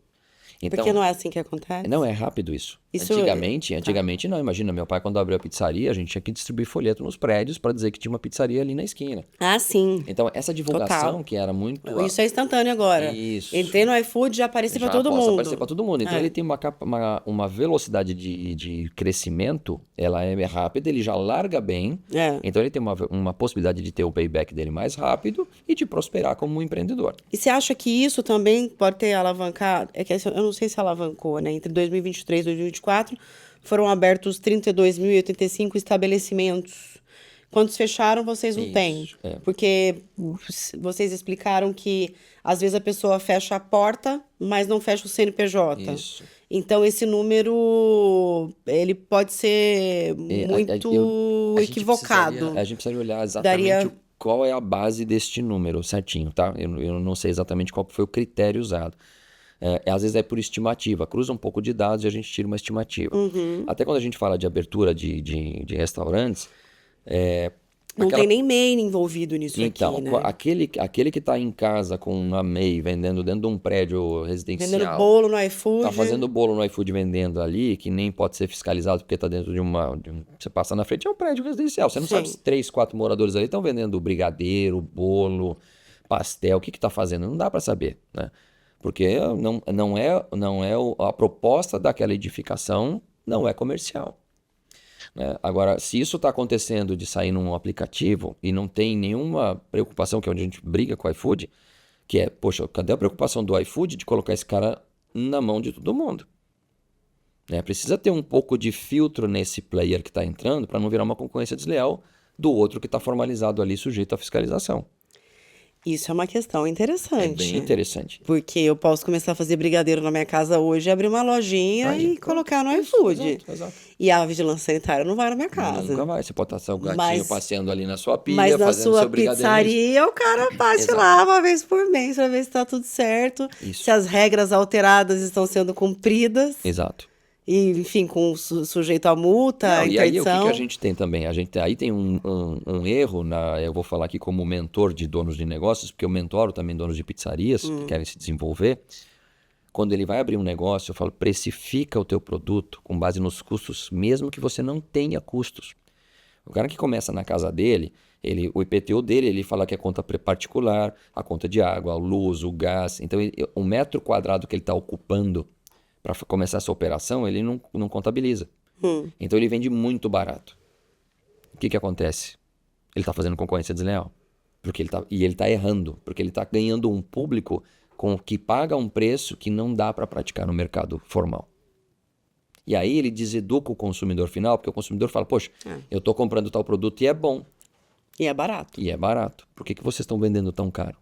Então, porque não é assim que acontece? Não, é rápido isso. Antigamente não. Imagina, meu pai quando abriu a pizzaria, a gente tinha que distribuir folheto nos prédios para dizer que tinha uma pizzaria ali na esquina. Ah, sim. Então, essa divulgação que era muito... Isso é instantâneo agora. Isso. Entrei no iFood, já apareci para todo mundo. Aparecer para todo mundo. Então, ele tem uma velocidade de crescimento, ela é rápida, ele já larga bem. Então, ele tem uma possibilidade de ter o payback dele mais rápido e de prosperar como um empreendedor. E você acha que isso também pode ter alavancado? É que eu não sei se alavancou, né? Entre 2023 e 2024, foram abertos 32.085 estabelecimentos. Quantos fecharam, vocês não têm. Porque vocês explicaram que, às vezes, a pessoa fecha a porta, mas não fecha o CNPJ. Isso. Então, esse número, ele pode ser muito equivocado. A gente precisaria olhar exatamente qual é a base deste número certinho, tá? Eu não sei exatamente qual foi o critério usado. Às vezes é por estimativa, cruza um pouco de dados e a gente tira uma estimativa. Até quando a gente fala de abertura de restaurantes... Não tem nem MEI envolvido nisso então, aqui, né? Aquele que está em casa com uma MEI vendendo dentro de um prédio residencial... Vendendo bolo no iFood. Está fazendo bolo no iFood vendendo ali, que nem pode ser fiscalizado porque está dentro de você passa na frente, é um prédio residencial. Você não sabe se 3, 4 moradores ali estão vendendo brigadeiro, bolo, pastel, o que está fazendo? Não dá para saber, né? Porque não é a proposta daquela edificação não é comercial. Né? Agora, se isso está acontecendo de sair num aplicativo e não tem nenhuma preocupação, que é onde a gente briga com o iFood, que é, poxa, cadê a preocupação do iFood de colocar esse cara na mão de todo mundo? Precisa ter um pouco de filtro nesse player que está entrando para não virar uma concorrência desleal do outro que está formalizado ali, sujeito à fiscalização. Isso é uma questão É interessante. bem interessante. Porque eu posso começar a fazer brigadeiro na minha casa hoje, abrir uma lojinha Aí, e colocar no isso, iFood. exato. E a vigilância sanitária não vai na minha casa. Nunca vai. Você pode estar o gatinho Mas- passeando ali na sua Mas pilha, na fazendo sua seu brigadeirinho. pizzaria, o cara passe Exato. lá uma vez por mês pra ver se tá tudo certo. Isso. Se as regras alteradas estão sendo cumpridas. Exato. E, enfim, com sujeito à multa, Não, e aí o que interdição. a gente tem também? Aí tem um erro, eu vou falar aqui como mentor de donos de negócios, porque eu mentoro também donos de pizzarias que querem se desenvolver. Quando ele vai abrir um negócio, eu falo, precifica o teu produto com base nos custos, mesmo que você não tenha custos. O cara que começa na casa dele, o IPTU dele, ele fala que é conta particular, a conta de água, a luz, o gás. Então, o metro quadrado que ele está ocupando para começar essa operação, ele não contabiliza. Então, ele vende muito barato. O que acontece? Ele está fazendo concorrência desleal. E ele está errando, porque ele está ganhando um público que paga um preço que não dá para praticar no mercado formal. E aí ele deseduca o consumidor final, porque o consumidor fala, poxa, eu estou comprando tal produto e é bom. E é barato. E é barato. Por que vocês estão vendendo tão caro?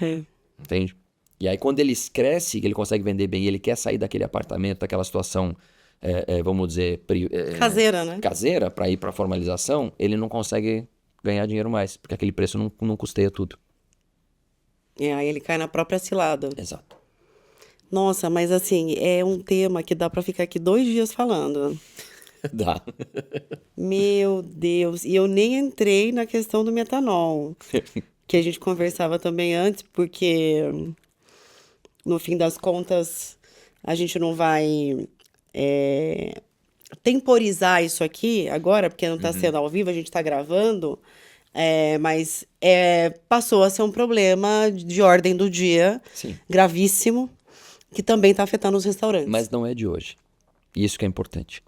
É. Entende? E aí quando ele cresce, ele consegue vender bem, ele quer sair daquele apartamento, daquela situação, vamos dizer... Caseira, né? Caseira, para ir para a formalização, ele não consegue ganhar dinheiro mais, porque aquele preço não custeia tudo. E aí ele cai na própria cilada. Exato. Nossa, mas assim, é um tema que dá pra ficar aqui 2 dias falando. Dá. Meu Deus. E eu nem entrei na questão do metanol, que a gente conversava também antes, porque no fim das contas a gente não vai temporizar isso aqui agora, porque não tá sendo ao vivo, a gente tá gravando, mas passou a ser um problema de ordem do dia, Sim. gravíssimo, que também tá afetando os restaurantes. Mas não é de hoje. E isso que é importante.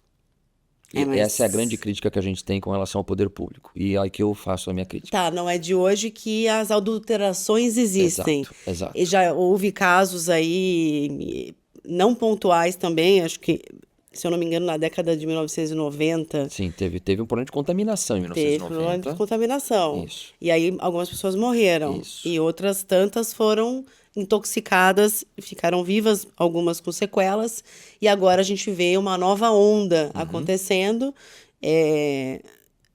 Mas- Essa é a grande crítica que a gente tem com relação ao poder público. E aí que eu faço a minha crítica. Tá, não é de hoje que as adulterações existem. Exato. E já houve casos aí não pontuais também, acho que, se eu não me engano, na década de 1990, Sim, teve um problema de contaminação em teve problema 1990. de contaminação. Isso. E aí algumas pessoas morreram. Isso. E outras tantas foram intoxicadas, ficaram vivas, algumas com sequelas. E agora a gente vê uma nova onda acontecendo.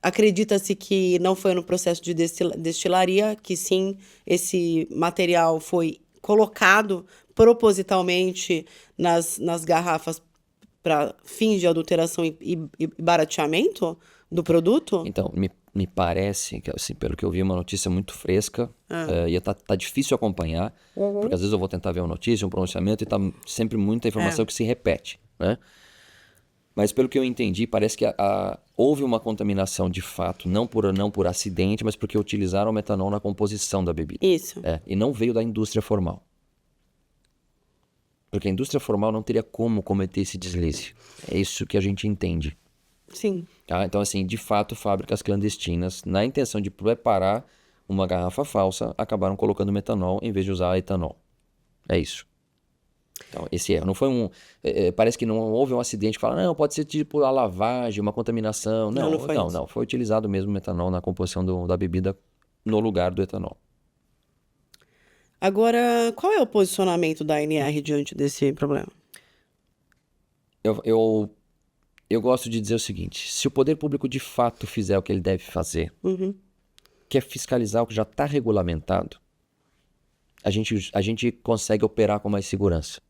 Acredita-se que não foi no processo de destilaria, que sim, esse material foi colocado propositalmente nas garrafas para fins de adulteração e barateamento do produto? Então, me parece que, assim, pelo que eu vi, uma notícia muito fresca. E tá difícil acompanhar, porque às vezes eu vou tentar ver uma notícia, um pronunciamento, e tá sempre muita informação que se repete, né? Mas pelo que eu entendi, parece que houve uma contaminação de fato, não por acidente, mas porque utilizaram o metanol na composição da bebida. Isso. E não veio da indústria formal. Porque a indústria formal não teria como cometer esse deslize. É isso que a gente entende. Sim. Tá? Então, assim, de fato, fábricas clandestinas, na intenção de preparar uma garrafa falsa, acabaram colocando metanol em vez de usar etanol. É isso. Então, esse erro não foi parece que não houve um acidente que fala, não, pode ser tipo a lavagem, uma contaminação. Não, não foi isso. Não. Foi utilizado mesmo metanol na composição da bebida no lugar do etanol. Agora, qual é o posicionamento da ANR diante desse problema? Eu gosto de dizer o seguinte, se o poder público de fato fizer o que ele deve fazer, que é fiscalizar o que já está regulamentado, a gente consegue operar com mais segurança.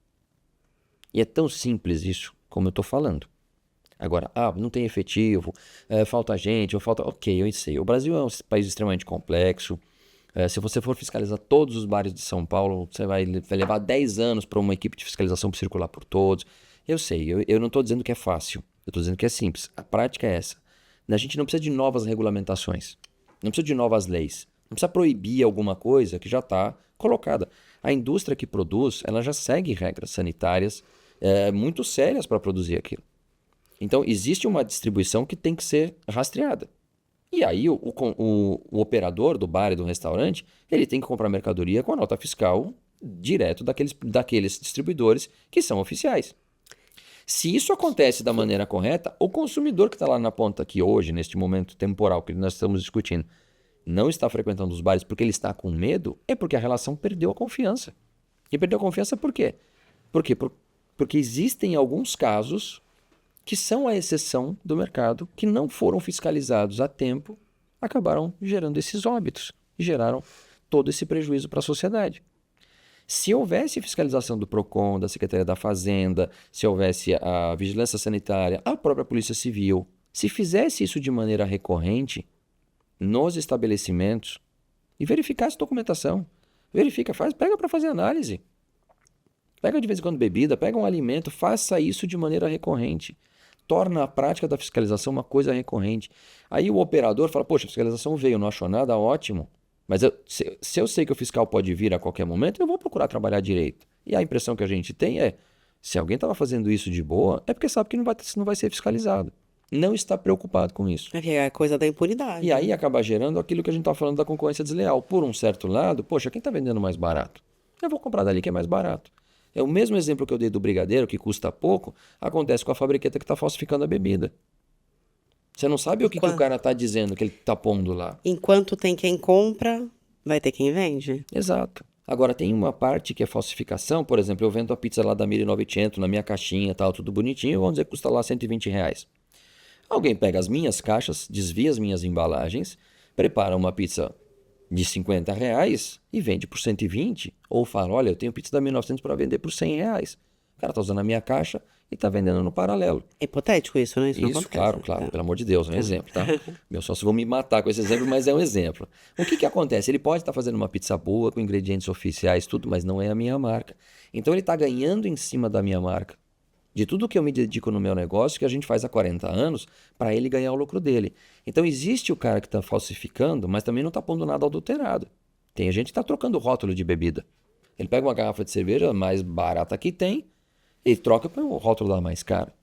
E é tão simples isso, como eu estou falando. Agora, não tem efetivo, falta gente, Ok, eu sei. O Brasil é um país extremamente complexo. Se você for fiscalizar todos os bares de São Paulo, você vai levar 10 anos para uma equipe de fiscalização circular por todos. Eu sei, eu não estou dizendo que é fácil, eu estou dizendo que é simples. A prática é essa. A gente não precisa de novas regulamentações, não precisa de novas leis, não precisa proibir alguma coisa que já está colocada. A indústria que produz, ela já segue regras sanitárias muito sérias para produzir aquilo. Então, existe uma distribuição que tem que ser rastreada. E aí, o operador do bar e do restaurante, ele tem que comprar mercadoria com a nota fiscal direto daqueles distribuidores que são oficiais. Se isso acontece da maneira correta, o consumidor que está lá na ponta aqui hoje, neste momento temporal que nós estamos discutindo, não está frequentando os bares porque ele está com medo, é porque a relação perdeu a confiança. E perdeu a confiança por quê? Porque existem alguns casos que são a exceção do mercado, que não foram fiscalizados a tempo, acabaram gerando esses óbitos e geraram todo esse prejuízo para a sociedade. Se houvesse fiscalização do PROCON, da Secretaria da Fazenda, se houvesse a Vigilância Sanitária, a própria Polícia Civil, se fizesse isso de maneira recorrente nos estabelecimentos e verificasse documentação, pega para fazer análise. Pega de vez em quando bebida, pega um alimento, faça isso de maneira recorrente. Torna a prática da fiscalização uma coisa recorrente. Aí o operador fala, poxa, a fiscalização veio, não achou nada, ótimo. Mas se eu sei que o fiscal pode vir a qualquer momento, eu vou procurar trabalhar direito. E a impressão que a gente tem é, se alguém estava fazendo isso de boa, é porque sabe que não vai ser fiscalizado. Não está preocupado com isso. É coisa da impunidade. E aí acaba gerando aquilo que a gente está falando da concorrência desleal. Por um certo lado, poxa, quem está vendendo mais barato? Eu vou comprar dali que é mais barato. É o mesmo exemplo que eu dei do brigadeiro, que custa pouco, acontece com a fabriqueta que está falsificando a bebida. Você não sabe o que o cara está dizendo, que ele está pondo lá. Enquanto tem quem compra, vai ter quem vende. Exato. Agora, tem uma parte que é falsificação, por exemplo, eu vendo a pizza lá da 1900 na minha caixinha, tal, tudo bonitinho, vamos dizer que custa lá R$120. Alguém pega as minhas caixas, desvia as minhas embalagens, prepara uma pizza de R$50 e vende por 120, ou fala, olha, eu tenho pizza da 1900 para vender por R$100. O cara está usando a minha caixa e está vendendo no paralelo. É hipotético isso, né? Isso não acontece. Claro, pelo amor de Deus, é um exemplo, tá? Meu sócio vão me matar com esse exemplo, mas é um exemplo. O que acontece? Ele pode estar fazendo uma pizza boa, com ingredientes oficiais, tudo, mas não é a minha marca. Então ele está ganhando em cima da minha marca. De tudo que eu me dedico no meu negócio, que a gente faz há 40 anos, para ele ganhar o lucro dele. Então existe o cara que está falsificando, mas também não está pondo nada adulterado. Tem gente que está trocando rótulo de bebida. Ele pega uma garrafa de cerveja mais barata que tem e troca para o rótulo da mais cara.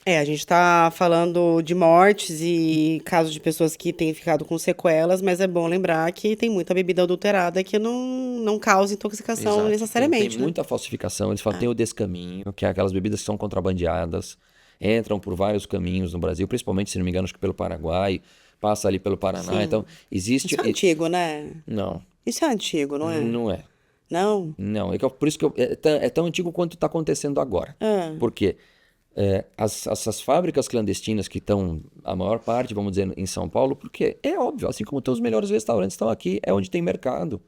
A gente tá falando de mortes e casos de pessoas que têm ficado com sequelas, mas é bom lembrar que tem muita bebida adulterada que não causa intoxicação. Exato. Necessariamente. Tem muita falsificação, eles falam, tem o descaminho, que é aquelas bebidas que são contrabandeadas, entram por vários caminhos no Brasil, principalmente, se não me engano, acho que pelo Paraguai, passa ali pelo Paraná. Sim. Então, existe... Isso é antigo, né? Não. Isso é antigo, não é? Não é. Não? Não, por isso que é tão antigo quanto está acontecendo agora. Por quê? Essas fábricas clandestinas que estão, a maior parte, vamos dizer, em São Paulo, porque é óbvio, assim como os melhores restaurantes estão aqui, é onde tem mercado.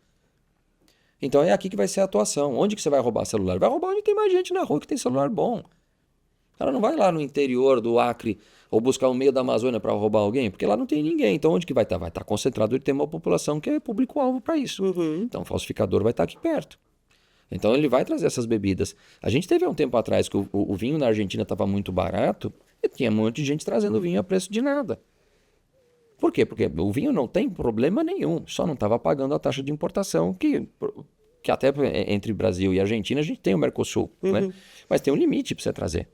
Então é aqui que vai ser a atuação. Onde que você vai roubar celular? Vai roubar onde tem mais gente na rua que tem celular bom. O cara não vai lá no interior do Acre ou buscar no meio da Amazônia para roubar alguém, porque lá não tem ninguém. Então onde que vai estar? Vai estar concentrado e tem uma população que é público-alvo para isso. Então o falsificador vai estar aqui perto. Então ele vai trazer essas bebidas. A gente teve há um tempo atrás que o vinho na Argentina estava muito barato e tinha um monte de gente trazendo vinho a preço de nada. Por quê? Porque o vinho não tem problema nenhum, só não estava pagando a taxa de importação, que até entre Brasil e Argentina a gente tem o Mercosul, né? Mas tem um limite para você trazer.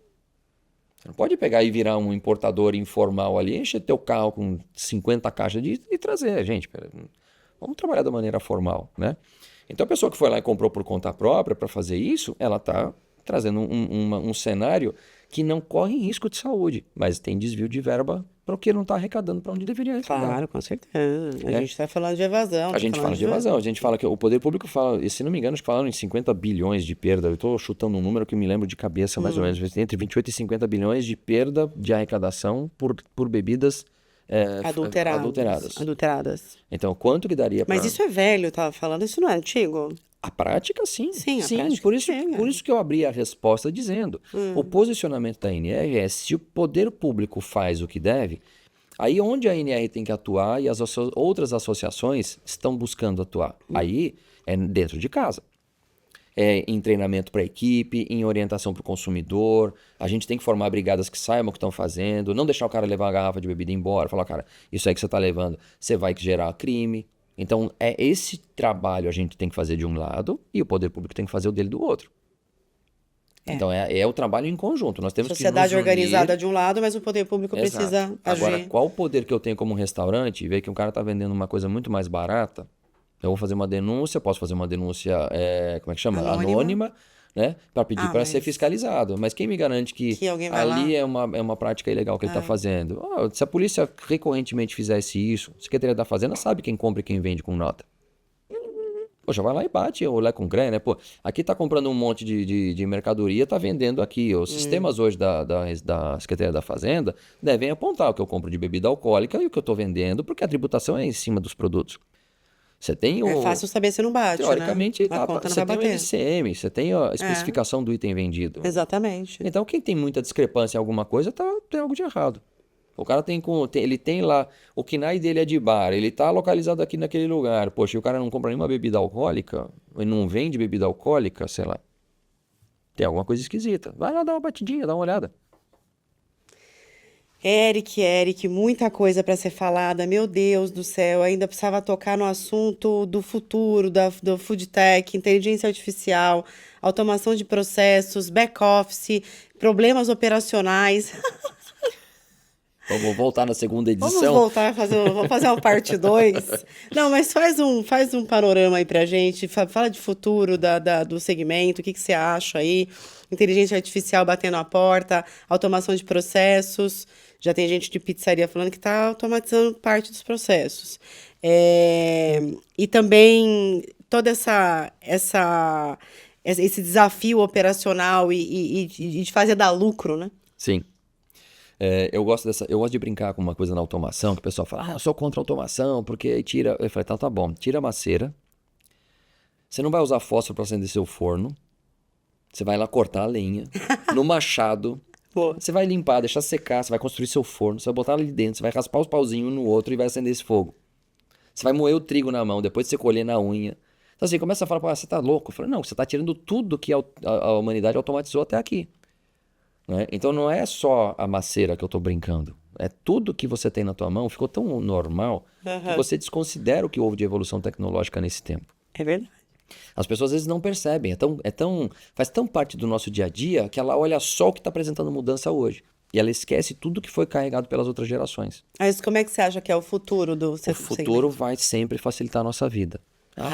Você não pode pegar e virar um importador informal ali, encher teu carro com 50 caixas e trazer. Gente, vamos trabalhar da maneira formal, né? Então a pessoa que foi lá e comprou por conta própria para fazer isso, ela está trazendo um cenário que não corre risco de saúde, mas tem desvio de verba porque não está arrecadando para onde deveria arrecadar. Claro, com certeza. A gente está falando de evasão. A gente fala de evasão. A gente fala que o poder público fala, e se não me engano, acho que falaram em 50 bilhões de perda. Eu estou chutando um número que me lembro de cabeça, mais ou menos, entre 28 e 50 bilhões de perda de arrecadação por bebidas adulteradas. Então, quanto que daria para... Mas isso é velho, eu tava falando, isso não é antigo? A prática, sim. Sim, por isso que eu abri a resposta dizendo, o posicionamento da ANR é se o poder público faz o que deve, aí onde a ANR tem que atuar e as outras associações estão buscando atuar. Aí é dentro de casa. Em treinamento para a equipe, em orientação para o consumidor. A gente tem que formar brigadas que saibam o que estão fazendo, não deixar o cara levar uma garrafa de bebida embora, falar, cara, isso aí que você está levando, você vai gerar crime. Então, esse trabalho a gente tem que fazer de um lado e o poder público tem que fazer o dele do outro. Então, é o trabalho em conjunto. Nós temos sociedade que nos organizada de um lado, mas o poder público precisa agir. Agora, qual o poder que eu tenho como restaurante e ver que um cara está vendendo uma coisa muito mais barata? Eu vou fazer uma denúncia, posso fazer uma denúncia, como é que chama? Anônima. né? Para pedir para ser mas- fiscalizado. Mas quem me garante que alguém vai ali lá? é uma prática ilegal que ele está fazendo? Se a polícia recorrentemente fizesse isso, a Secretaria da Fazenda sabe quem compra e quem vende com nota. Poxa, vai lá e bate, ou lá com CREA, né? Pô, aqui tá comprando um monte de mercadoria, tá vendendo aqui. Os sistemas hoje da Secretaria da Fazenda devem apontar o que eu compro de bebida alcoólica e o que eu tô vendendo, porque a tributação é em cima dos produtos. Você tem É o... fácil saber se não bate, Teoricamente, né? A conta não você vai tem o bater. LCM, você tem a especificação do item vendido. Exatamente. Então, quem tem muita discrepância em alguma coisa, tem algo de errado. O cara ele tem lá, o KNAI dele é de bar, ele tá localizado aqui naquele lugar. Poxa, e o cara não compra nenhuma bebida alcoólica, ele não vende bebida alcoólica, sei lá. Tem alguma coisa esquisita. Vai lá dar uma batidinha, dá uma olhada. Eric, muita coisa para ser falada. Meu Deus do céu, ainda precisava tocar no assunto do futuro, do food tech, inteligência artificial, automação de processos, back-office, problemas operacionais. Vamos voltar na segunda Vamos edição. voltar a vamos fazer uma parte 2. Não, mas faz um panorama aí pra gente. Fala de futuro do segmento, o que você acha aí? Inteligência artificial batendo a porta, automação de processos. Já tem gente de pizzaria falando que está automatizando parte dos processos. E também todo esse desafio operacional e de fazer dar lucro, né? Sim. Eu gosto de brincar com uma coisa na automação, que o pessoal fala, eu sou contra a automação, porque tira... Eu falei, tá bom, tira a maceira, você não vai usar fósforo para acender seu forno, você vai lá cortar a lenha, no machado, Boa. você vai limpar, deixar secar, você vai construir seu forno, você vai botar ali dentro, você vai raspar os pauzinhos um no outro e vai acender esse fogo. Você vai moer o trigo na mão, depois você colher na unha. Então assim, começa a falar, você tá louco? Eu falei, não, você tá tirando tudo que a humanidade automatizou até aqui. Né? Então não é só a maceira que eu tô brincando. É tudo que você tem na tua mão, ficou tão normal que você desconsidera o que houve de evolução tecnológica nesse tempo. É verdade. As pessoas às vezes não percebem, faz tão parte do nosso dia a dia que ela olha só o que está apresentando mudança hoje. E ela esquece tudo que foi carregado pelas outras gerações. Mas como é que você acha que é o futuro do O segmento? futuro vai sempre facilitar a nossa vida.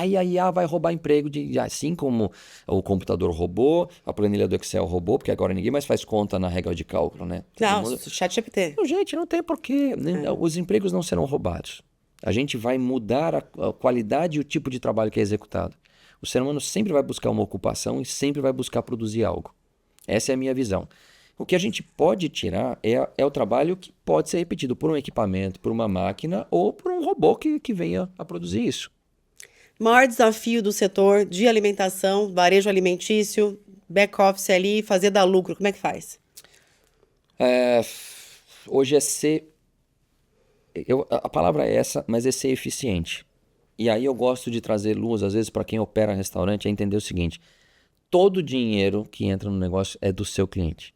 E a IA vai roubar emprego, assim como o computador roubou, a planilha do Excel roubou, porque agora ninguém mais faz conta na regra de cálculo, né? Não, ChatGPT. Não, gente, não tem porquê. Os empregos não serão roubados. A gente vai mudar a qualidade e o tipo de trabalho que é executado. O ser humano sempre vai buscar uma ocupação e sempre vai buscar produzir algo. Essa é a minha visão. O que a gente pode tirar é o trabalho que pode ser repetido por um equipamento, por uma máquina ou por um robô que venha a produzir isso. Maior desafio do setor de alimentação, varejo alimentício, back-office ali, fazer dar lucro. Como é que faz? Hoje é ser... a palavra é essa, mas é ser eficiente. E aí eu gosto de trazer luz, às vezes, para quem opera restaurante, é entender o seguinte: todo dinheiro que entra no negócio é do seu cliente.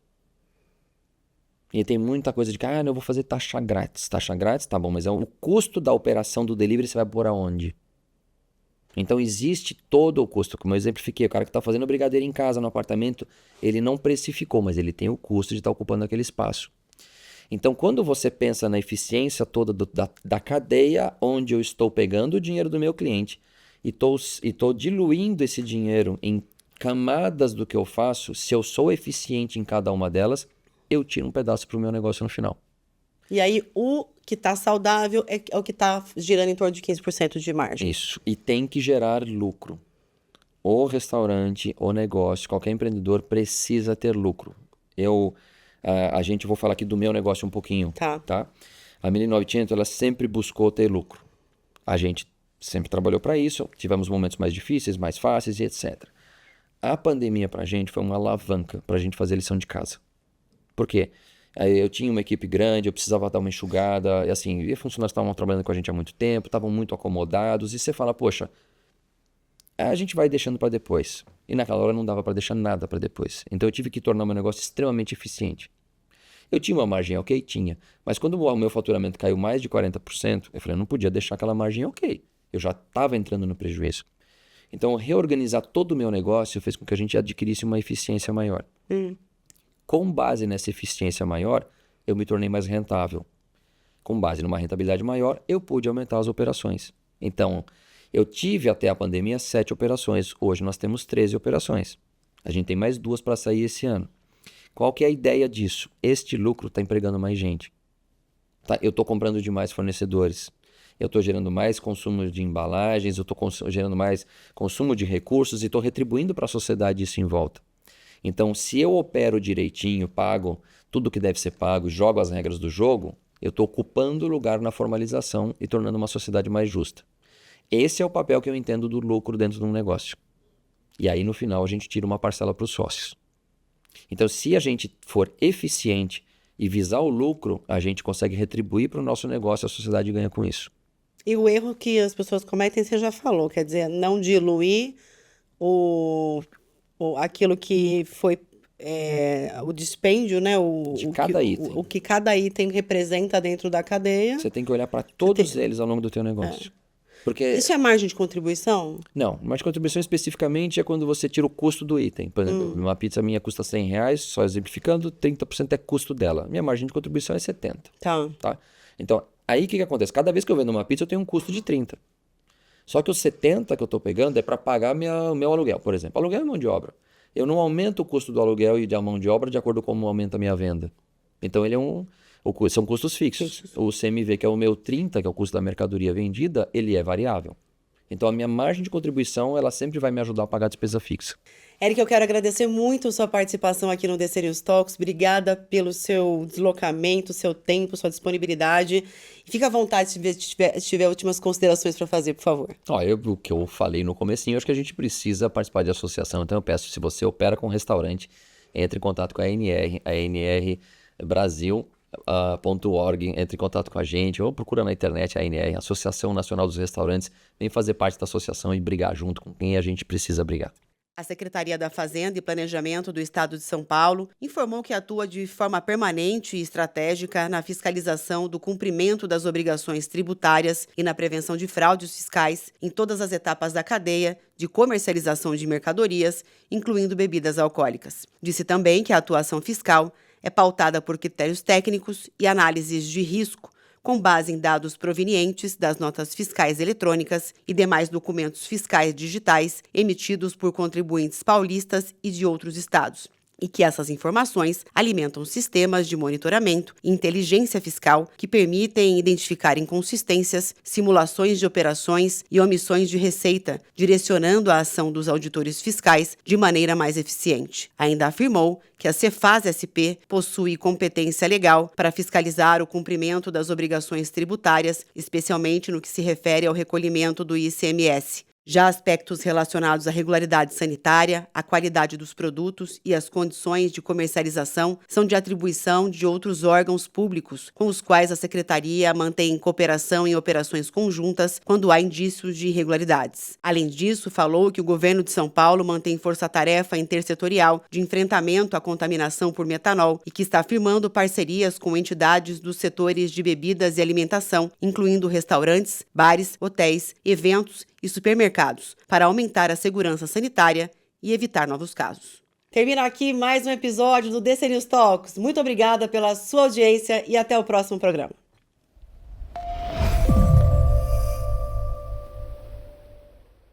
E tem muita coisa de que, eu vou fazer taxa grátis. Taxa grátis, tá bom, mas o custo da operação do delivery você vai pôr aonde? Então existe todo o custo. Como eu exemplifiquei, o cara que está fazendo brigadeiro em casa, no apartamento, ele não precificou, mas ele tem o custo de estar ocupando aquele espaço. Então, quando você pensa na eficiência toda da cadeia, onde eu estou pegando o dinheiro do meu cliente e estou diluindo esse dinheiro em camadas do que eu faço, se eu sou eficiente em cada uma delas, eu tiro um pedaço para o meu negócio no final. E aí, o que está saudável é o que está girando em torno de 15% de margem. Isso. E tem que gerar lucro. O restaurante, o negócio, qualquer empreendedor precisa ter lucro. Vou falar aqui do meu negócio um pouquinho. Tá? A 1900, ela sempre buscou ter lucro. A gente sempre trabalhou para isso. Tivemos momentos mais difíceis, mais fáceis e etc. A pandemia para a gente foi uma alavanca para a gente fazer lição de casa. Por quê? Eu tinha uma equipe grande, eu precisava dar uma enxugada, e assim, os funcionários estavam trabalhando com a gente há muito tempo, estavam muito acomodados, e você fala, poxa, a gente vai deixando para depois. E naquela hora não dava para deixar nada para depois. Então eu tive que tornar meu negócio extremamente eficiente. Eu tinha uma margem ok? Tinha. Mas quando o meu faturamento caiu mais de 40%, eu falei, eu não podia deixar aquela margem ok. Eu já estava entrando no prejuízo. Então reorganizar todo o meu negócio fez com que a gente adquirisse uma eficiência maior. Com base nessa eficiência maior, eu me tornei mais rentável. Com base numa rentabilidade maior, eu pude aumentar as operações. Então, eu tive até a pandemia 7 operações. Hoje nós temos 13 operações. A gente tem mais 2 para sair esse ano. Qual que é a ideia disso? Este lucro está empregando mais gente. Tá? Eu estou comprando de mais fornecedores. Eu estou gerando mais consumo de embalagens, eu estou gerando mais consumo de recursos e estou retribuindo para a sociedade isso em volta. Então, se eu opero direitinho, pago tudo que deve ser pago, jogo as regras do jogo, eu estou ocupando o lugar na formalização e tornando uma sociedade mais justa. Esse é o papel que eu entendo do lucro dentro de um negócio. E aí, no final, a gente tira uma parcela para os sócios. Então, se a gente for eficiente e visar o lucro, a gente consegue retribuir para o nosso negócio, a sociedade ganha com isso. E o erro que as pessoas cometem, você já falou, quer dizer, não diluir aquilo que foi o dispêndio, né? De cada item. O que cada item representa dentro da cadeia. Você tem que olhar para todos eles ao longo do teu negócio. Porque... Isso é margem de contribuição? Não, margem de contribuição especificamente é quando você tira o custo do item. Por exemplo, uma pizza minha custa R$100, só exemplificando, 30% é custo dela. Minha margem de contribuição é 70%. Tá? Então, aí o que acontece? Cada vez que eu vendo uma pizza, eu tenho um custo de 30%. Só que os 70% que eu estou pegando é para pagar meu aluguel, por exemplo. Aluguel é mão de obra. Eu não aumento o custo do aluguel e da mão de obra de acordo com como aumenta a minha venda. Então, ele é são custos fixos. O CMV, que é o meu 30%, que é o custo da mercadoria vendida, ele é variável. Então, a minha margem de contribuição, ela sempre vai me ajudar a pagar a despesa fixa. Eric, eu quero agradecer muito sua participação aqui no DC News Talks. Obrigada pelo seu deslocamento, seu tempo, sua disponibilidade. Fica à vontade se tiver últimas considerações para fazer, por favor. O que eu falei no comecinho, acho que a gente precisa participar de associação. Então, eu peço, se você opera com restaurante, entre em contato com a ANR Brasil. .org, entre em contato com a gente ou procura na internet a ANR, Associação Nacional dos Restaurantes, vem fazer parte da associação e brigar junto com quem a gente precisa brigar. A Secretaria da Fazenda e Planejamento do Estado de São Paulo informou que atua de forma permanente e estratégica na fiscalização do cumprimento das obrigações tributárias e na prevenção de fraudes fiscais em todas as etapas da cadeia de comercialização de mercadorias, incluindo bebidas alcoólicas. Disse também que a atuação fiscal é pautada por critérios técnicos e análises de risco, com base em dados provenientes das notas fiscais eletrônicas e demais documentos fiscais digitais emitidos por contribuintes paulistas e de outros estados, e que essas informações alimentam sistemas de monitoramento e inteligência fiscal que permitem identificar inconsistências, simulações de operações e omissões de receita, direcionando a ação dos auditores fiscais de maneira mais eficiente. Ainda afirmou que a Cefaz-SP possui competência legal para fiscalizar o cumprimento das obrigações tributárias, especialmente no que se refere ao recolhimento do ICMS. Já aspectos relacionados à regularidade sanitária, à qualidade dos produtos e às condições de comercialização são de atribuição de outros órgãos públicos, com os quais a Secretaria mantém cooperação em operações conjuntas quando há indícios de irregularidades. Além disso, falou que o governo de São Paulo mantém força-tarefa intersetorial de enfrentamento à contaminação por metanol e que está firmando parcerias com entidades dos setores de bebidas e alimentação, incluindo restaurantes, bares, hotéis, eventos e supermercados, para aumentar a segurança sanitária e evitar novos casos. Termina aqui mais um episódio do DC News Talks. Muito obrigada pela sua audiência e até o próximo programa.